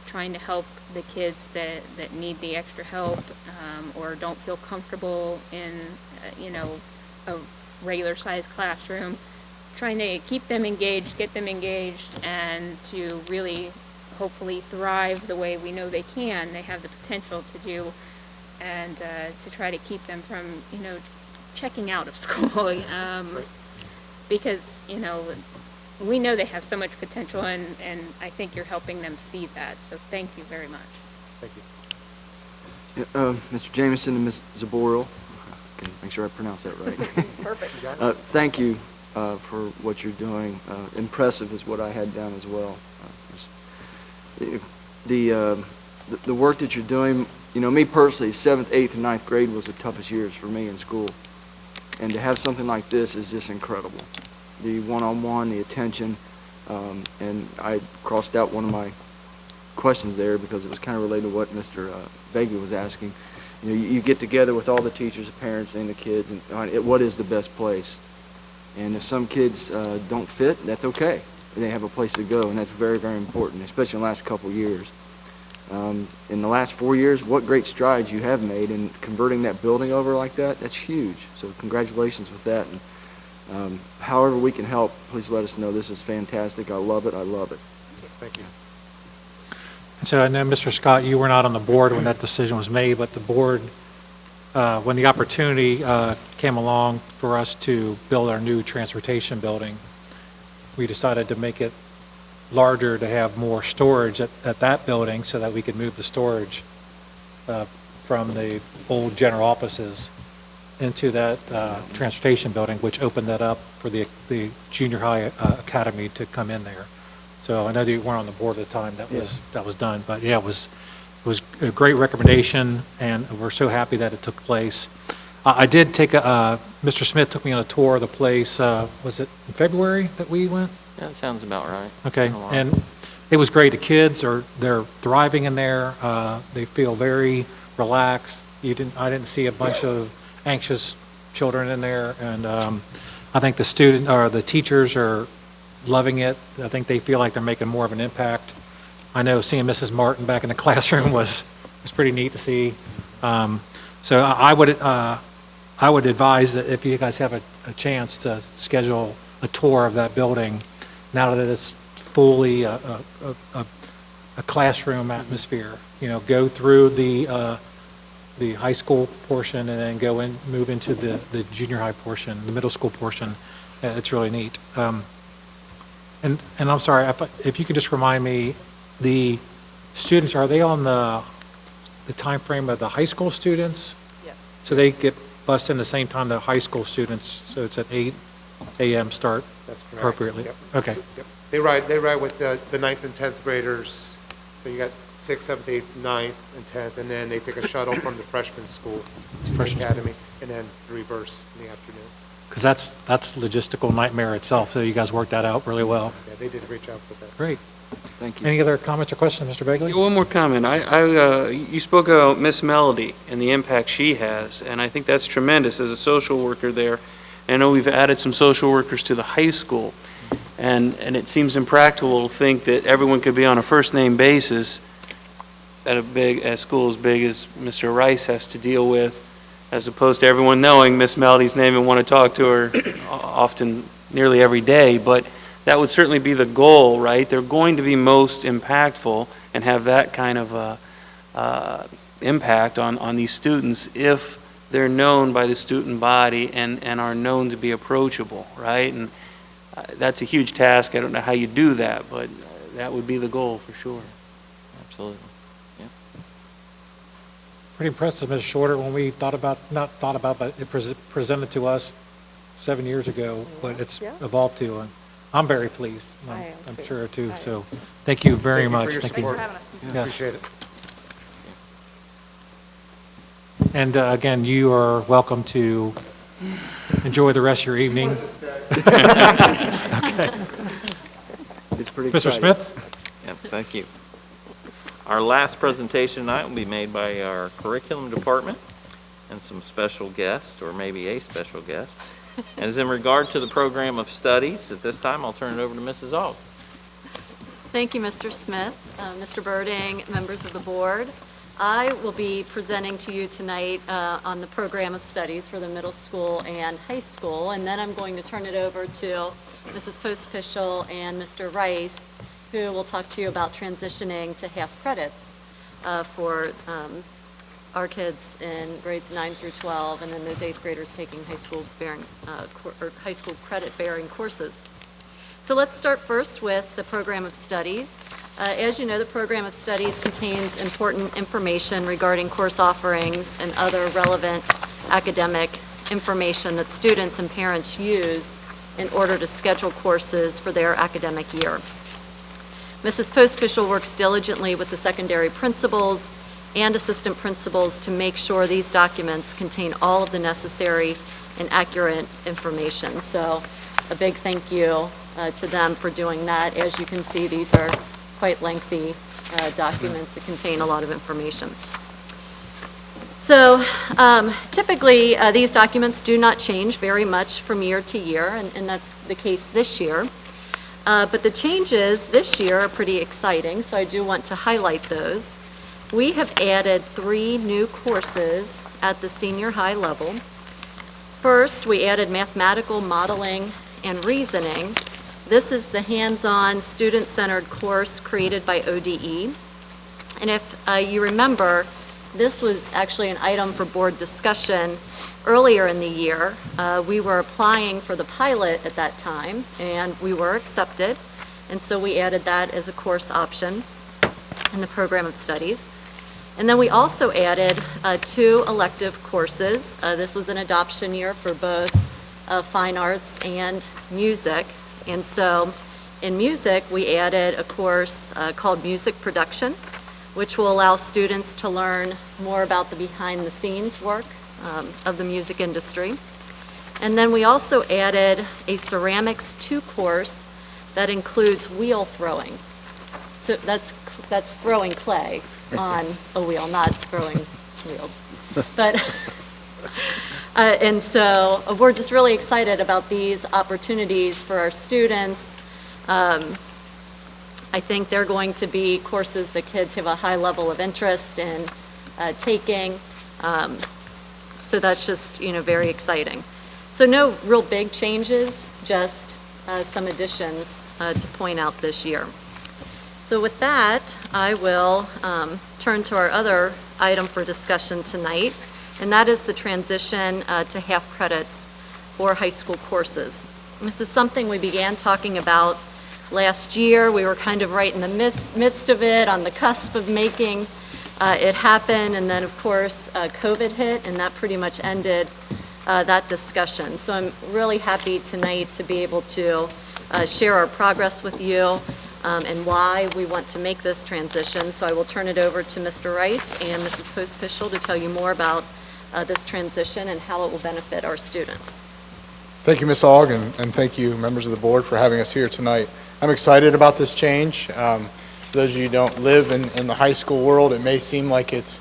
trying to help the kids that need the extra help or don't feel comfortable in, a regular-sized classroom, trying to keep them engaged, get them engaged, and to really hopefully thrive the way we know they can, they have the potential to do, and to try to keep them from, checking out of school. Because, we know they have so much potential, and I think you're helping them see that. So thank you very much. Thank you. Mr. Jameson and Ms. Zaboral, can make sure I pronounce that right. Perfect. Thank you for what you're doing. Impressive is what I had down as well. The work that you're doing, me personally, 7th, 8th, and 9th grade was the toughest years for me in school. And to have something like this is just incredible. The one-on-one, the attention, and I crossed out one of my questions there because it was kind of related to what Mr. Beggy was asking. You get together with all the teachers, the parents, and the kids, and what is the best place? And if some kids don't fit, that's okay. They have a place to go, and that's very, very important, especially in the last couple years. In the last 4 years, what great strides you have made in converting that building over like that. That's huge. So congratulations with that. And however we can help, please let us know. This is fantastic. I love it. I love it. Thank you. And so I know, Mr. Scott, you were not on the board when that decision was made, but the board, when the opportunity came along for us to build our new transportation building, we decided to make it larger to have more storage at that building so that we could move the storage from the old general offices into that transportation building, which opened that up for the junior high academy to come in there. So I know that you weren't on the board at the time that was done, but yeah, it was a great recommendation, and we're so happy that it took place. I did take Mr. Smith took me on a tour of the place. Was it in February that we went? Yeah, that sounds about right. Okay, and it was great. The kids they're thriving in there. They feel very relaxed. I didn't see a bunch of anxious children in there, and I think the teachers are loving it. I think they feel like they're making more of an impact. I know seeing Mrs. Martin back in the classroom was pretty neat to see. So I would advise that if you guys have a chance to schedule a tour of that building, now that it's fully a classroom atmosphere, go through the high school portion and then move into the junior high portion, the middle school portion. It's really neat. And I'm sorry, if you could just remind me, the students, are they on the time frame of the high school students? Yes. So they get bused in the same time the high school students, so it's at 8 a.m. start? That's correct. Appropriately? Yep. Okay. Yep. They ride with the 9th and 10th graders. So you got 6th, 7th, 8th, 9th, and 10th, and then they take a shuttle from the freshman school to the academy, and then reverse in the afternoon. Because that's logistical nightmare itself, so you guys worked that out really well. Yeah, they did a great job with that. Great. Thank you. Any other comments or questions, Mr. Begley? One more comment. You spoke about Miss Melody and the impact she has, and I think that's tremendous as a social worker there. I know we've added some social workers to the high school, and it seems impractical to think that everyone could be on a first-name basis at a school as big as Mr. Rice has to deal with, as opposed to everyone knowing Miss Melody's name and want to talk to her often, nearly every day. But that would certainly be the goal, right? They're going to be most impactful and have that kind of impact on these students if they're known by the student body and are known to be approachable, right? And that's a huge task. I don't know how you do that, but that would be the goal for sure. Absolutely. Pretty impressive, Ms. Shorter, when we but it presented to us 7 years ago, what it's evolved to. And I'm very pleased. I'm sure too. So thank you very much. Thank you for your support. Thanks for having us. Yes. Appreciate it. And again, you are welcome to enjoy the rest of your evening. Okay. It's pretty Mr. exciting. Smith? Yep, thank you. Our last presentation tonight will be made by our curriculum department and some special guests, or maybe a special guest. And is in regard to the program of studies. At this time, I'll turn it over to Mrs. Aug. Thank you, Mr. Smith, Mr. Birding, members of the board. I will be presenting to you tonight on the program of studies for the middle school and high school, and then I'm going to turn it over to Mrs. Pospischel and Mr. Rice, who will talk to you about transitioning to half credits for our kids in grades 9 through 12, and then those 8th graders taking high school high school credit-bearing courses. So let's start first with the program of studies. As you know, the program of studies contains important information regarding course offerings and other relevant academic information that students and parents use in order to schedule courses for their academic year. Mrs. Pospischel works diligently with the secondary principals and assistant principals to make sure these documents contain all of the necessary and accurate information. So a big thank you to them for doing that. As you can see, these are quite lengthy documents that contain a lot of information. So typically, these documents do not change very much from year to year, and that's the case this year. But the changes this year are pretty exciting, so I do want to highlight those. We have added 3 new courses at the senior high level. First, we added mathematical modeling and reasoning. This is the hands-on, student-centered course created by ODE. And if you remember, this was actually an item for board discussion earlier in the year. We were applying for the pilot at that time, and we were accepted. And so we added that as a course option in the program of studies. And then we also added 2 elective courses. This was an adoption year for both fine arts and music. And so in music, we added a course called Music Production, which will allow students to learn more about the behind-the-scenes work of the music industry. And then we also added a Ceramics 2 course that includes wheel throwing. So that's throwing clay on a wheel, not throwing wheels. But and so we're just really excited about these opportunities for our students. I think they're going to be courses that kids have a high level of interest in taking. So that's just, very exciting. So no real big changes, just some additions to point out this year. So with that, I will turn to our other item for discussion tonight, and that is the transition to half credits for high school courses. This is something we began talking about last year. We were kind of right in the midst of it, on the cusp of making it happen, and then of course COVID hit, and that pretty much ended that discussion. So I'm really happy tonight to be able to share our progress with you and why we want to make this transition. So I will turn it over to Mr. Rice and Mrs. Pospischel to tell you more about this transition and how it will benefit our students. Thank you, Ms. Aug, and thank you, members of the board, for having us here tonight. I'm excited about this change. For those of you who don't live in the high school world, it may seem like it's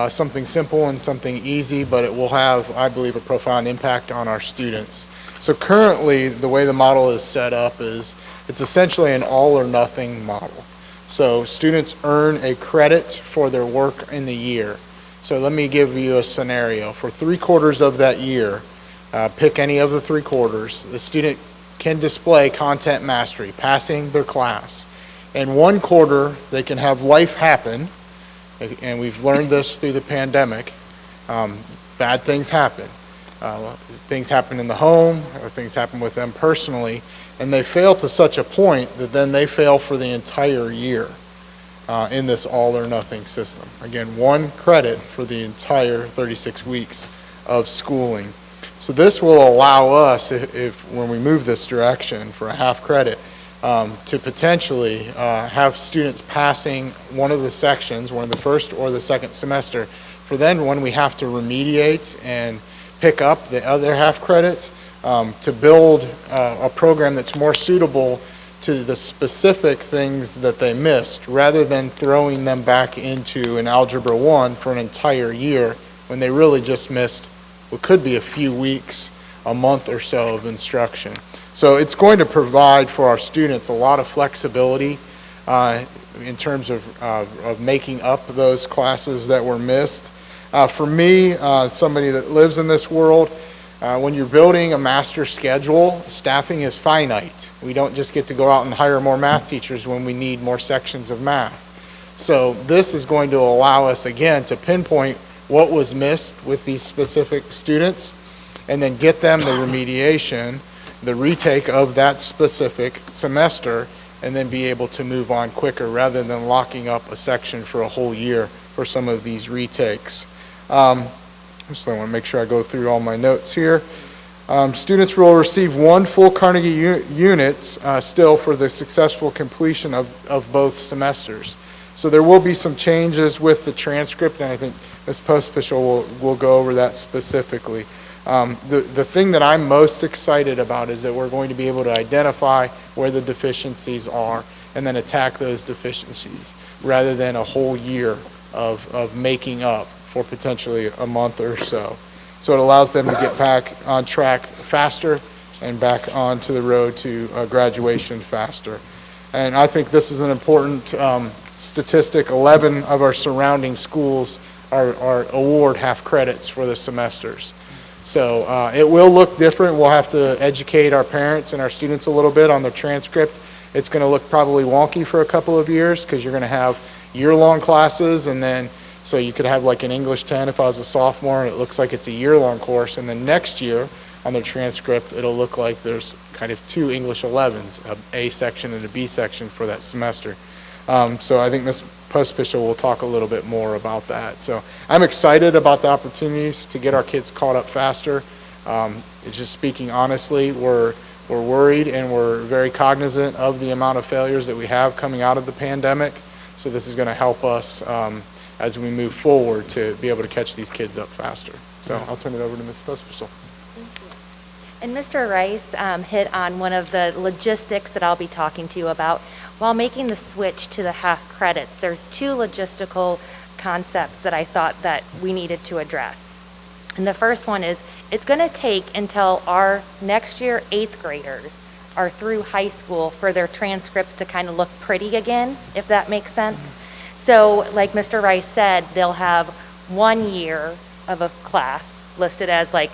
something simple and something easy, but it will have, I believe, a profound impact on our students. So currently, the way the model is set up is it's essentially an all or nothing model. So students earn a credit for their work in the year. So let me give you a scenario. For 3 quarters of that year, pick any of the 3 quarters, the student can display content mastery, passing their class. In 1 quarter, they can have life happen, and we've learned this through the pandemic. Bad things happen. Things happen in the home, or things happen with them personally, and they fail to such a point that then they fail for the entire year in this all or nothing system. Again, 1 credit for the entire 36 weeks of schooling. So this will allow us, when we move this direction for a half credit, to potentially have students passing one of the sections, one of the first or the second semester, for then when we have to remediate and pick up the other half credits, to build a program that's more suitable to the specific things that they missed, rather than throwing them back into an Algebra 1 for an entire year when they really just missed what could be a few weeks, a month or so of instruction. So it's going to provide for our students a lot of flexibility in terms of making up those classes that were missed. For me, somebody that lives in this world, when you're building a master schedule, staffing is finite. We don't just get to go out and hire more math teachers when we need more sections of math. So this is going to allow us, again, to pinpoint what was missed with these specific students, and then get them the remediation, the retake of that specific semester, and then be able to move on quicker rather than locking up a section for a whole year for some of these retakes. So I want to make sure I go through all my notes here. Students will receive one full Carnegie unit still for the successful completion of both semesters. So there will be some changes with the transcript, and I think Ms. Pospischel will go over that specifically. The thing that I'm most excited about is that we're going to be able to identify where the deficiencies are and then attack those deficiencies rather than a whole year of making up for potentially a month or so. So it allows them to get back on track faster and back onto the road to graduation faster. And I think this is an important statistic. 11 of our surrounding schools are award half credits for the semesters. So it will look different. We'll have to educate our parents and our students a little bit on the transcript. It's going to look probably wonky for a couple of years because you're going to have year-long classes, and then so you could have like an English 10 if I was a sophomore, and it looks like it's a year-long course, and then next year on the transcript it'll look like there's kind of two English 11s, a A section and a B section for that semester. So I think Ms. Pospischel will talk a little bit more about that. So I'm excited about the opportunities to get our kids caught up faster. It's just speaking honestly, we're worried and we're very cognizant of the amount of failures that we have coming out of the pandemic. So this is going to help us as we move forward to be able to catch these kids up faster. So I'll turn it over to Ms. Pospischel. And Mr. Rice hit on one of the logistics that I'll be talking to you about. While making the switch to the half credits, there's two logistical concepts that I thought that we needed to address. And the first one is, it's going to take until our next year 8th graders are through high school for their transcripts to kind of look pretty again, if that makes sense. So like Mr. Rice said, they'll have 1 year of a class listed as like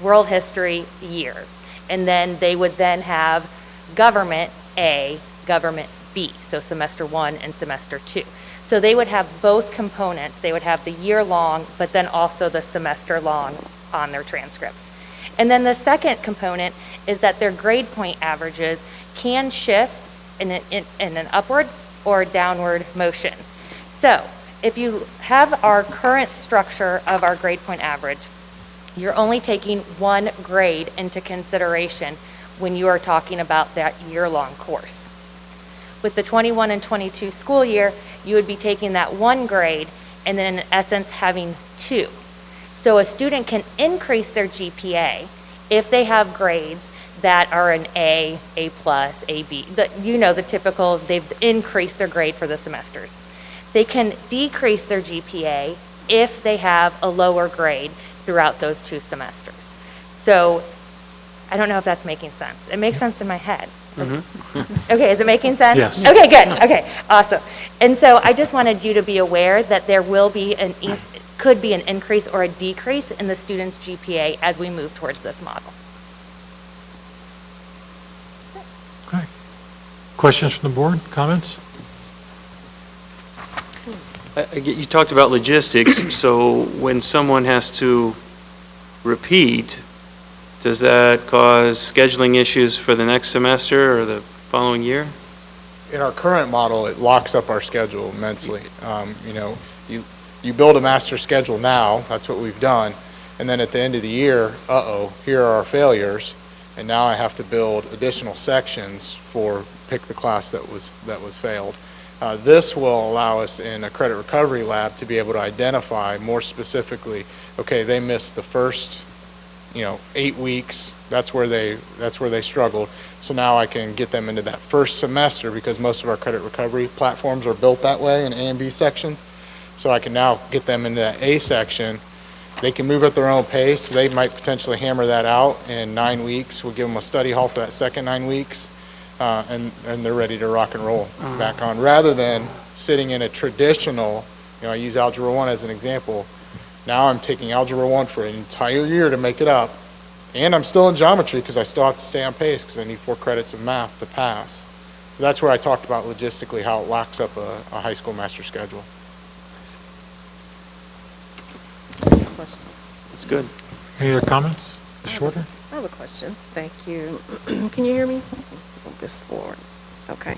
world history year. And then they would then have government A, government B, so semester 1 and semester 2. So they would have both components. They would have the year long, but then also the semester long on their transcripts. And then the second component is that their grade point averages can shift in an upward or downward motion. So if you have our current structure of our grade point average, you're only taking one grade into consideration when you are talking about that year-long course. With the 21 and 22 school year, you would be taking that one grade and then in essence having two. So a student can increase their GPA if they have grades that are an A, A+, AB, the typical, they've increased their grade for the semesters. They can decrease their GPA if they have a lower grade throughout those 2 semesters. So I don't know if that's making sense. It makes sense in my head. Okay, is it making sense? Yes. Okay, good. Okay, awesome. And so I just wanted you to be aware that there will be could be an increase or a decrease in the student's GPA as we move towards this model. Okay. Questions from the board? Comments? You talked about logistics, so when someone has to repeat, does that cause scheduling issues for the next semester or the following year? In our current model, it locks up our schedule immensely. You build a master schedule now, that's what we've done, and then at the end of the year, here are our failures, and now I have to build additional sections for pick the class that was failed. This will allow us in a credit recovery lab to be able to identify more specifically, okay, they missed the first, 8 weeks. That's where they struggled. So now I can get them into that first semester, because most of our credit recovery platforms are built that way in A and B sections. So I can now get them into that A section. They can move at their own pace. They might potentially hammer that out in 9 weeks. We'll give them a study hall for that second 9 weeks, and they're ready to rock and roll back on, rather than sitting in a traditional, I use Algebra 1 as an example. Now I'm taking Algebra 1 for an entire year to make it up, and I'm still in geometry because I still have to stay on pace because I need 4 credits of math to pass. So that's where I talked about logistically how it locks up a high school master schedule. It's good. Any other comments? Ms. Shorter? I have a question. Thank you. Can you hear me? Move this forward. Okay.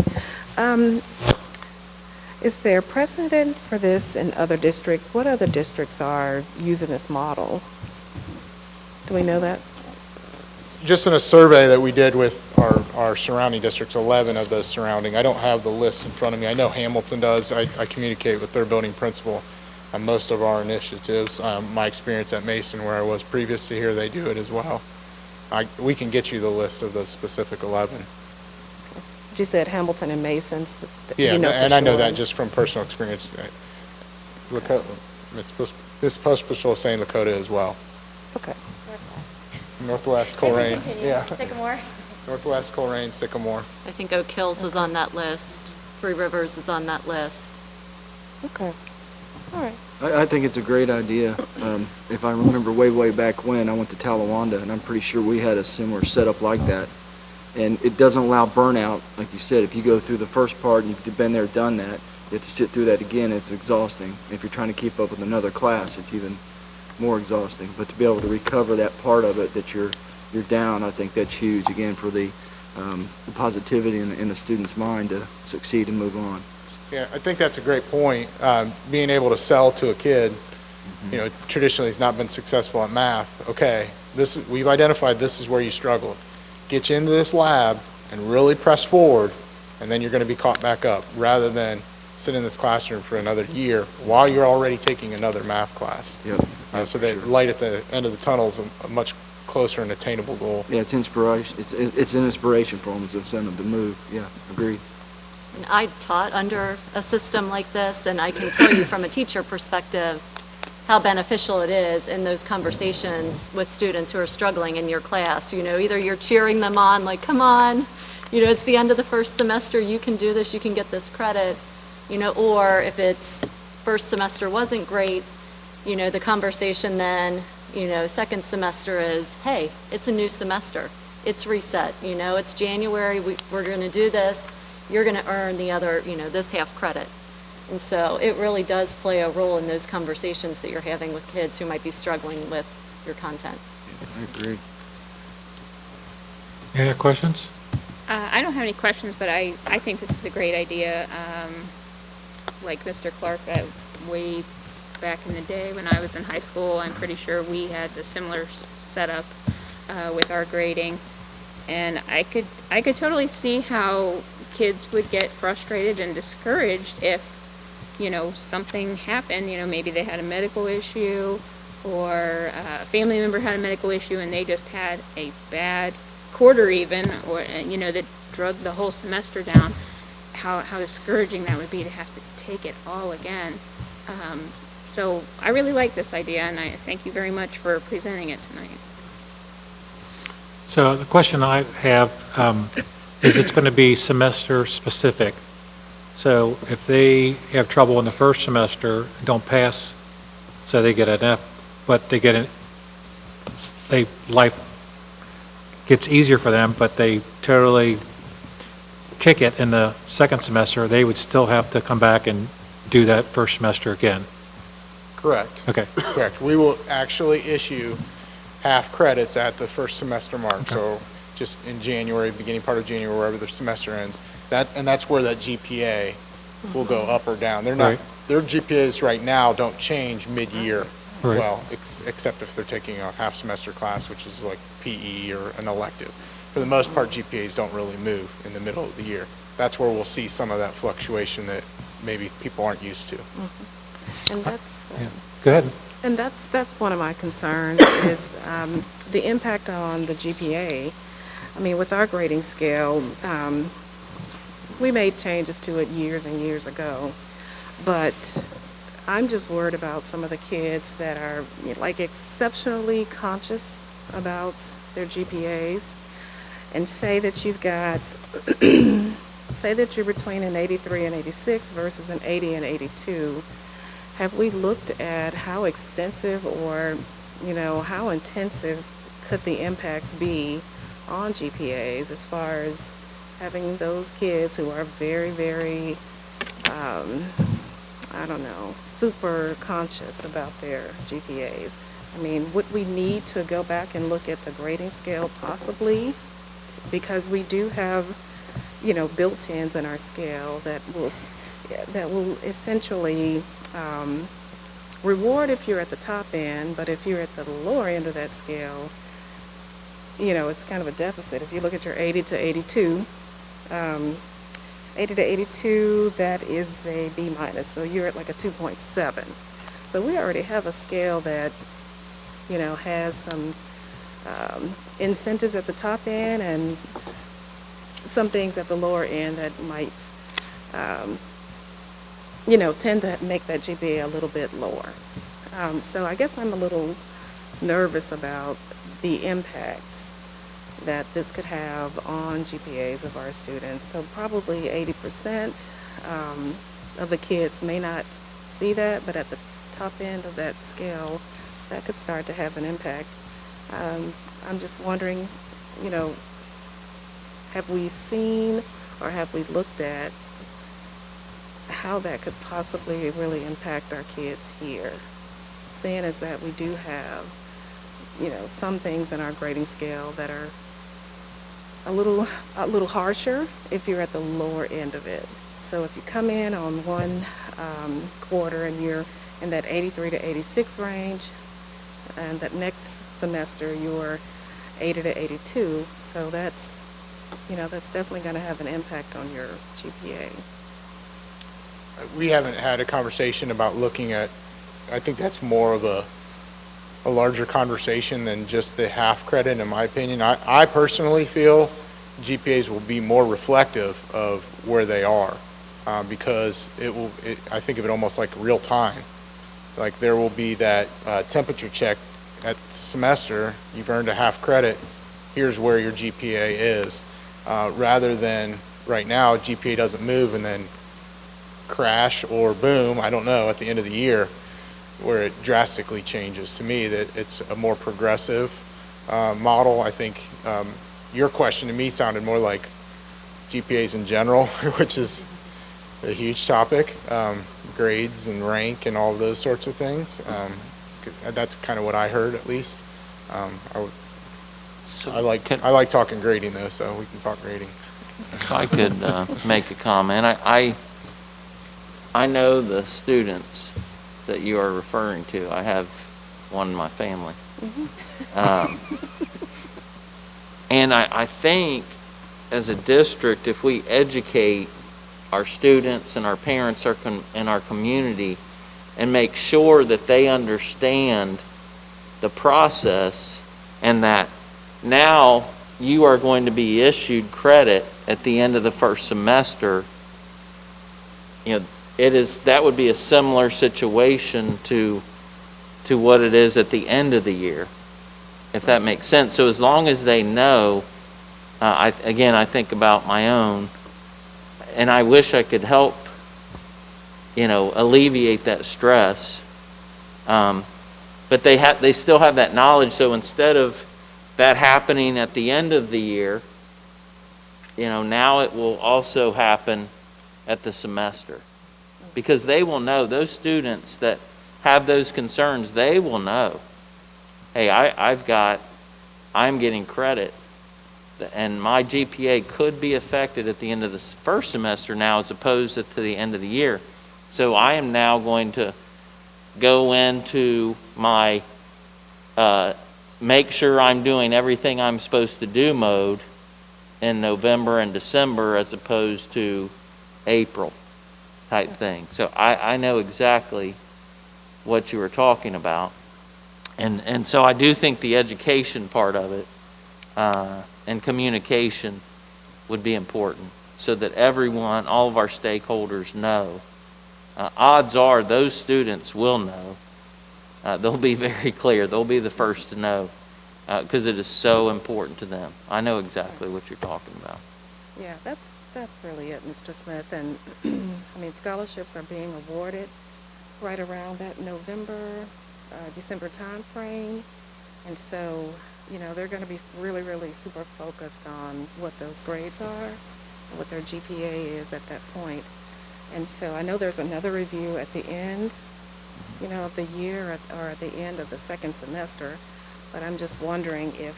Is there precedent for this in other districts? What other districts are using this model? Do we know that? Just in a survey that we did with our surrounding districts, 11 of those surrounding, I don't have the list in front of me. I know Hamilton does. I communicate with their building principal on most of our initiatives. My experience at Mason, where I was previous to here, they do it as well. We can get you the list of those specific 11. You said Hamilton and Mason. Yeah, and I know that sure. just from personal experience. Ms. Pospisil was saying Lakota as well. Okay. Northwest, Coleraine. Yeah. Sycamore. Northwest, Coleraine, Sycamore. I think Oak Hills was on that list. Three Rivers is on that list. Okay. All right. I think it's a great idea. If I remember way back when, I went to Talawanda, and I'm pretty sure we had a similar setup like that. And it doesn't allow burnout. Like you said, if you go through the first part and you've been there, done that, you have to sit through that again, it's exhausting. If you're trying to keep up with another class, it's even more exhausting. But to be able to recover that part of it that you're down, I think that's huge, again, for the positivity in the student's mind to succeed and move on. Yeah, I think that's a great point. Being able to sell to a kid, traditionally has not been successful at math. Okay, we've identified this is where you struggled. Get you into this lab and really press forward, and then you're going to be caught back up, rather than sit in this classroom for another year while you're already taking another math class. Yep. So that light at the end of the tunnel is a much closer and attainable goal. Yeah, it's inspiration. It's an inspiration for them. It's an incentive to move. Yeah, agreed. And I taught under a system like this, and I can tell you from a teacher perspective how beneficial it is in those conversations with students who are struggling in your class. Either you're cheering them on, like, come on, it's the end of the first semester, you can do this, you can get this credit, or if it's first semester wasn't great, the conversation then, second semester is, hey, it's a new semester, it's reset, it's January, we're going to do this, you're going to earn the other, this half credit. And so it really does play a role in those conversations that you're having with kids who might be struggling with your content. I agree. Any other questions? I don't have any questions, but I think this is a great idea. Like Mr. Clark, way back in the day when I was in high school, I'm pretty sure we had a similar setup with our grading. And I could totally see how kids would get frustrated and discouraged if something happened, maybe they had a medical issue or a family member had a medical issue and they just had a bad quarter even, or, that drug the whole semester down, how discouraging that would be to have to take it all again. So I really like this idea, and I thank you very much for presenting it tonight. So the question I have is it's going to be semester specific. So if they have trouble in the first semester, don't pass, so they get an F, but life gets easier for them, but they totally kick it in the second semester, they would still have to come back and do that first semester again. Correct. Okay. Correct. We will actually issue half credits at the first semester mark. Okay. So just in January, beginning part of January, wherever the semester ends. And that's where that GPA will go up or down. They're not, Right. Their GPAs right now don't change mid-year. Right. Well, except if they're taking a half semester class, which is like PE or an elective. For the most part, GPAs don't really move in the middle of the year. that's where we'll see some of that fluctuation that maybe people aren't used to. And that's, Go ahead. and that's one of my concerns is the impact on the GPA. I mean, with our grading scale, we made changes to it years and years ago, but I'm just worried about some of the kids that are like exceptionally conscious about their GPAs, and say that you've got, say that you're between an 83 and 86 versus an 80 and 82. Have we looked at how extensive or, how intensive could the impacts be on GPAs as far as having those kids who are very, very, super conscious about their GPAs? I mean, would we need to go back and look at the grading scale possibly? Because we do have, built-ins in our scale that will essentially reward if you're at the top end, but if you're at the lower end of that scale, it's kind of a deficit. If you look at your 80 to 82, 80 to 82, that is a B minus, so you're at like a 2.7. So we already have a scale that, has some incentives at the top end and some things at the lower end that might, tend to make that GPA a little bit lower. So I guess I'm a little nervous about the impacts that this could have on GPAs of our students. So probably 80% of the kids may not see that, but at the top end of that scale, that could start to have an impact. I'm just wondering, have we seen or have we looked at how that could possibly really impact our kids here? Seeing as that we do have, some things in our grading scale that are a little harsher if you're at the lower end of it. So if you come in on one quarter and you're in that 83 to 86 range, and that next semester you're 80 to 82, so that's definitely going to have an impact on your GPA. We haven't had a conversation about looking at, I think that's more of a larger conversation than just the half credit, in my opinion. I personally feel GPAs will be more reflective of where they are because I think of it almost like real time. Like there will be that temperature check at semester, you've earned a half credit, here's where your GPA is, rather than right now GPA doesn't move and then crash or boom, I don't know, at the end of the year where it drastically changes. To me, that it's a more progressive model. I think your question to me sounded more like GPAs in general, which is a huge topic, grades and rank and all of those sorts of things. That's kind of what I heard, at least. I like talking grading though, so we can talk grading. If I could make a comment, I know the students that you are referring to. I have one in my family. And I think as a district, if we educate our students and our parents in our community and make sure that they understand the process and that now you are going to be issued credit at the end of the first semester, that would be a similar situation to what it is at the end of the year, if that makes sense. So as long as they know, I think about my own, and I wish I could help, alleviate that stress. But they still have that knowledge. So instead of that happening at the end of the year, now it will also happen at the semester. Because they will know, those students that have those concerns, they will know, hey, I'm getting credit, and my GPA could be affected at the end of the first semester now as opposed to the end of the year. So I am now going to go into my make sure I'm doing everything I'm supposed to do mode in November and December as opposed to April type thing. So I know exactly what you were talking about. And so I do think the education part of it and communication would be important so that everyone, all of our stakeholders know. Odds are those students will know. They'll be very clear. They'll be the first to know because it is so important to them. I know exactly what you're talking about. Yeah, that's really it, Mr. Smith. And I mean, scholarships are being awarded right around that November, December timeframe. And so, you know, they're going to be really, really super focused on what those grades are and what their GPA is at that point. And so I know there's another review at the end, you know, of the year or at the end of the second semester. But I'm just wondering if,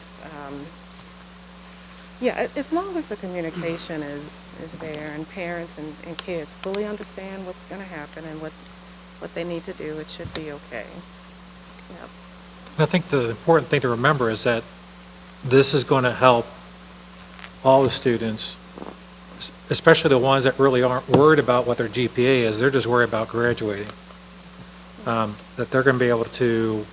yeah, as long as the communication is there and parents and kids fully understand what's going to happen and what they need to do, it should be okay. Yep. I think the important thing to remember is that this is going to help all the students, especially the ones that really aren't worried about what their GPA is. They're just worried about graduating. That they're going to be able to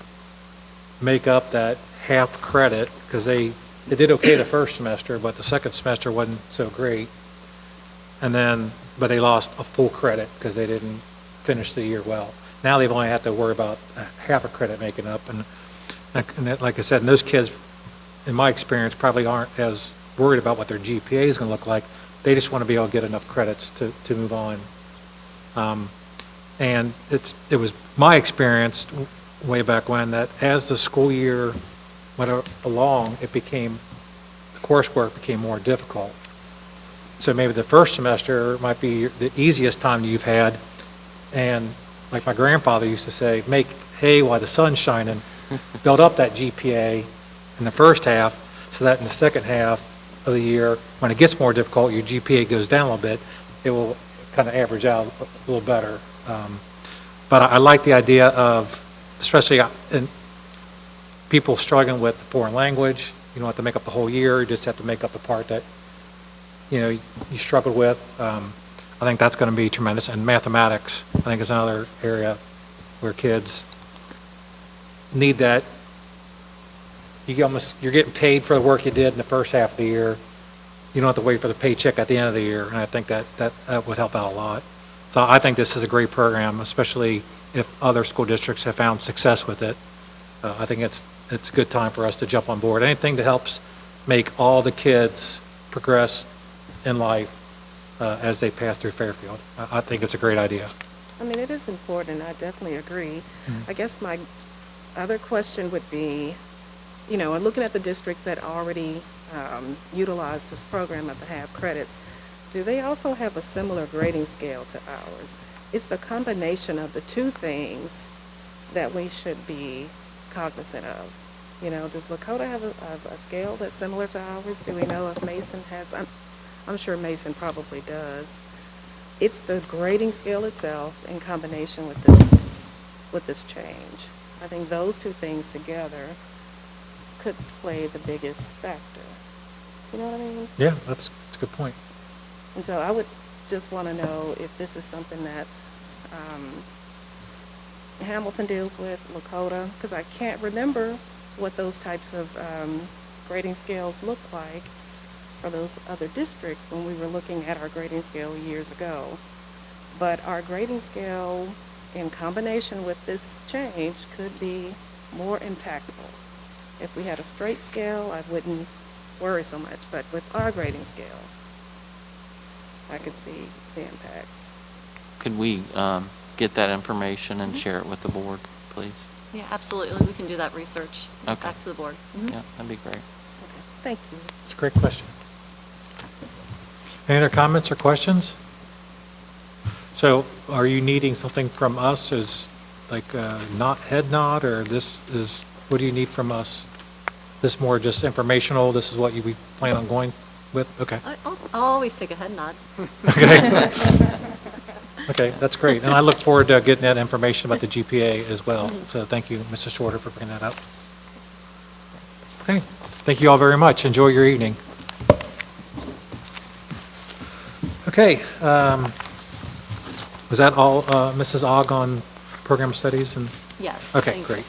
make up that half credit because they did okay the first semester, but the second semester wasn't so great. But they lost a full credit because they didn't finish the year well. Now they've only had to worry about half a credit making up. And like I said, and those kids, in my experience, probably aren't as worried about what their GPA is going to look like. They just want to be able to get enough credits to move on. And it was my experience way back when that as the school year went along, the coursework became more difficult. So maybe the first semester might be the easiest time you've had. And like my grandfather used to say, make hay while the sun's shining, build up that GPA in the first half so that in the second half of the year, when it gets more difficult, your GPA goes down a little bit, it will kind of average out a little better. But I like the idea of, especially in people struggling with foreign language, you don't have to make up the whole year, you just have to make up the part that, you know, you struggled with. I think that's going to be tremendous. And mathematics, I think, is another area where kids need that. You're getting paid for the work you did in the first half of the year. You don't have to wait for the paycheck at the end of the year, and I think that would help out a lot. So I think this is a great program, especially if other school districts have found success with it. I think it's a good time for us to jump on board. Anything that helps make all the kids progress in life as they pass through Fairfield. I think it's a great idea. I mean, it is important. I definitely agree. I guess my other question would be, you know, and looking at the districts that already utilize this program of the half credits, do they also have a similar grading scale to ours? It's the combination of the two things that we should be cognizant of. You know, does Lakota have a scale that's similar to ours? Do we know if Mason has? I'm sure Mason probably does. It's the grading scale itself in combination with this change. I think those two things together could play the biggest factor. You know what I mean? Yeah, that's a good point. And so I would just want to know if this is something that Hamilton deals with, Lakota, because I can't remember what those types of grading scales look like for those other districts when we were looking at our grading scale years ago. But our grading scale in combination with this change could be more impactful. If we had a straight scale, I wouldn't worry so much, but with our grading scale, I could see the impacts. Could we get that information and share it with the board, please? Yeah, absolutely. We can do that research Okay. back to the board. Yeah, that'd be great. Okay, thank you. It's a great question. Any other comments or questions? So are you needing something from us as like head nod, or what do you need from us? This more just informational, this is what we plan on going with? Okay. I'll always take a head nod. Okay. Okay, that's great. And I look forward to getting that information about the GPA as well. So thank you, Mrs. Shorter, for bringing that up. Okay. Thank you all very much. Enjoy your evening. Okay, was that all, Mrs. Ogg, on program studies and? Yes. Okay, thank you. great.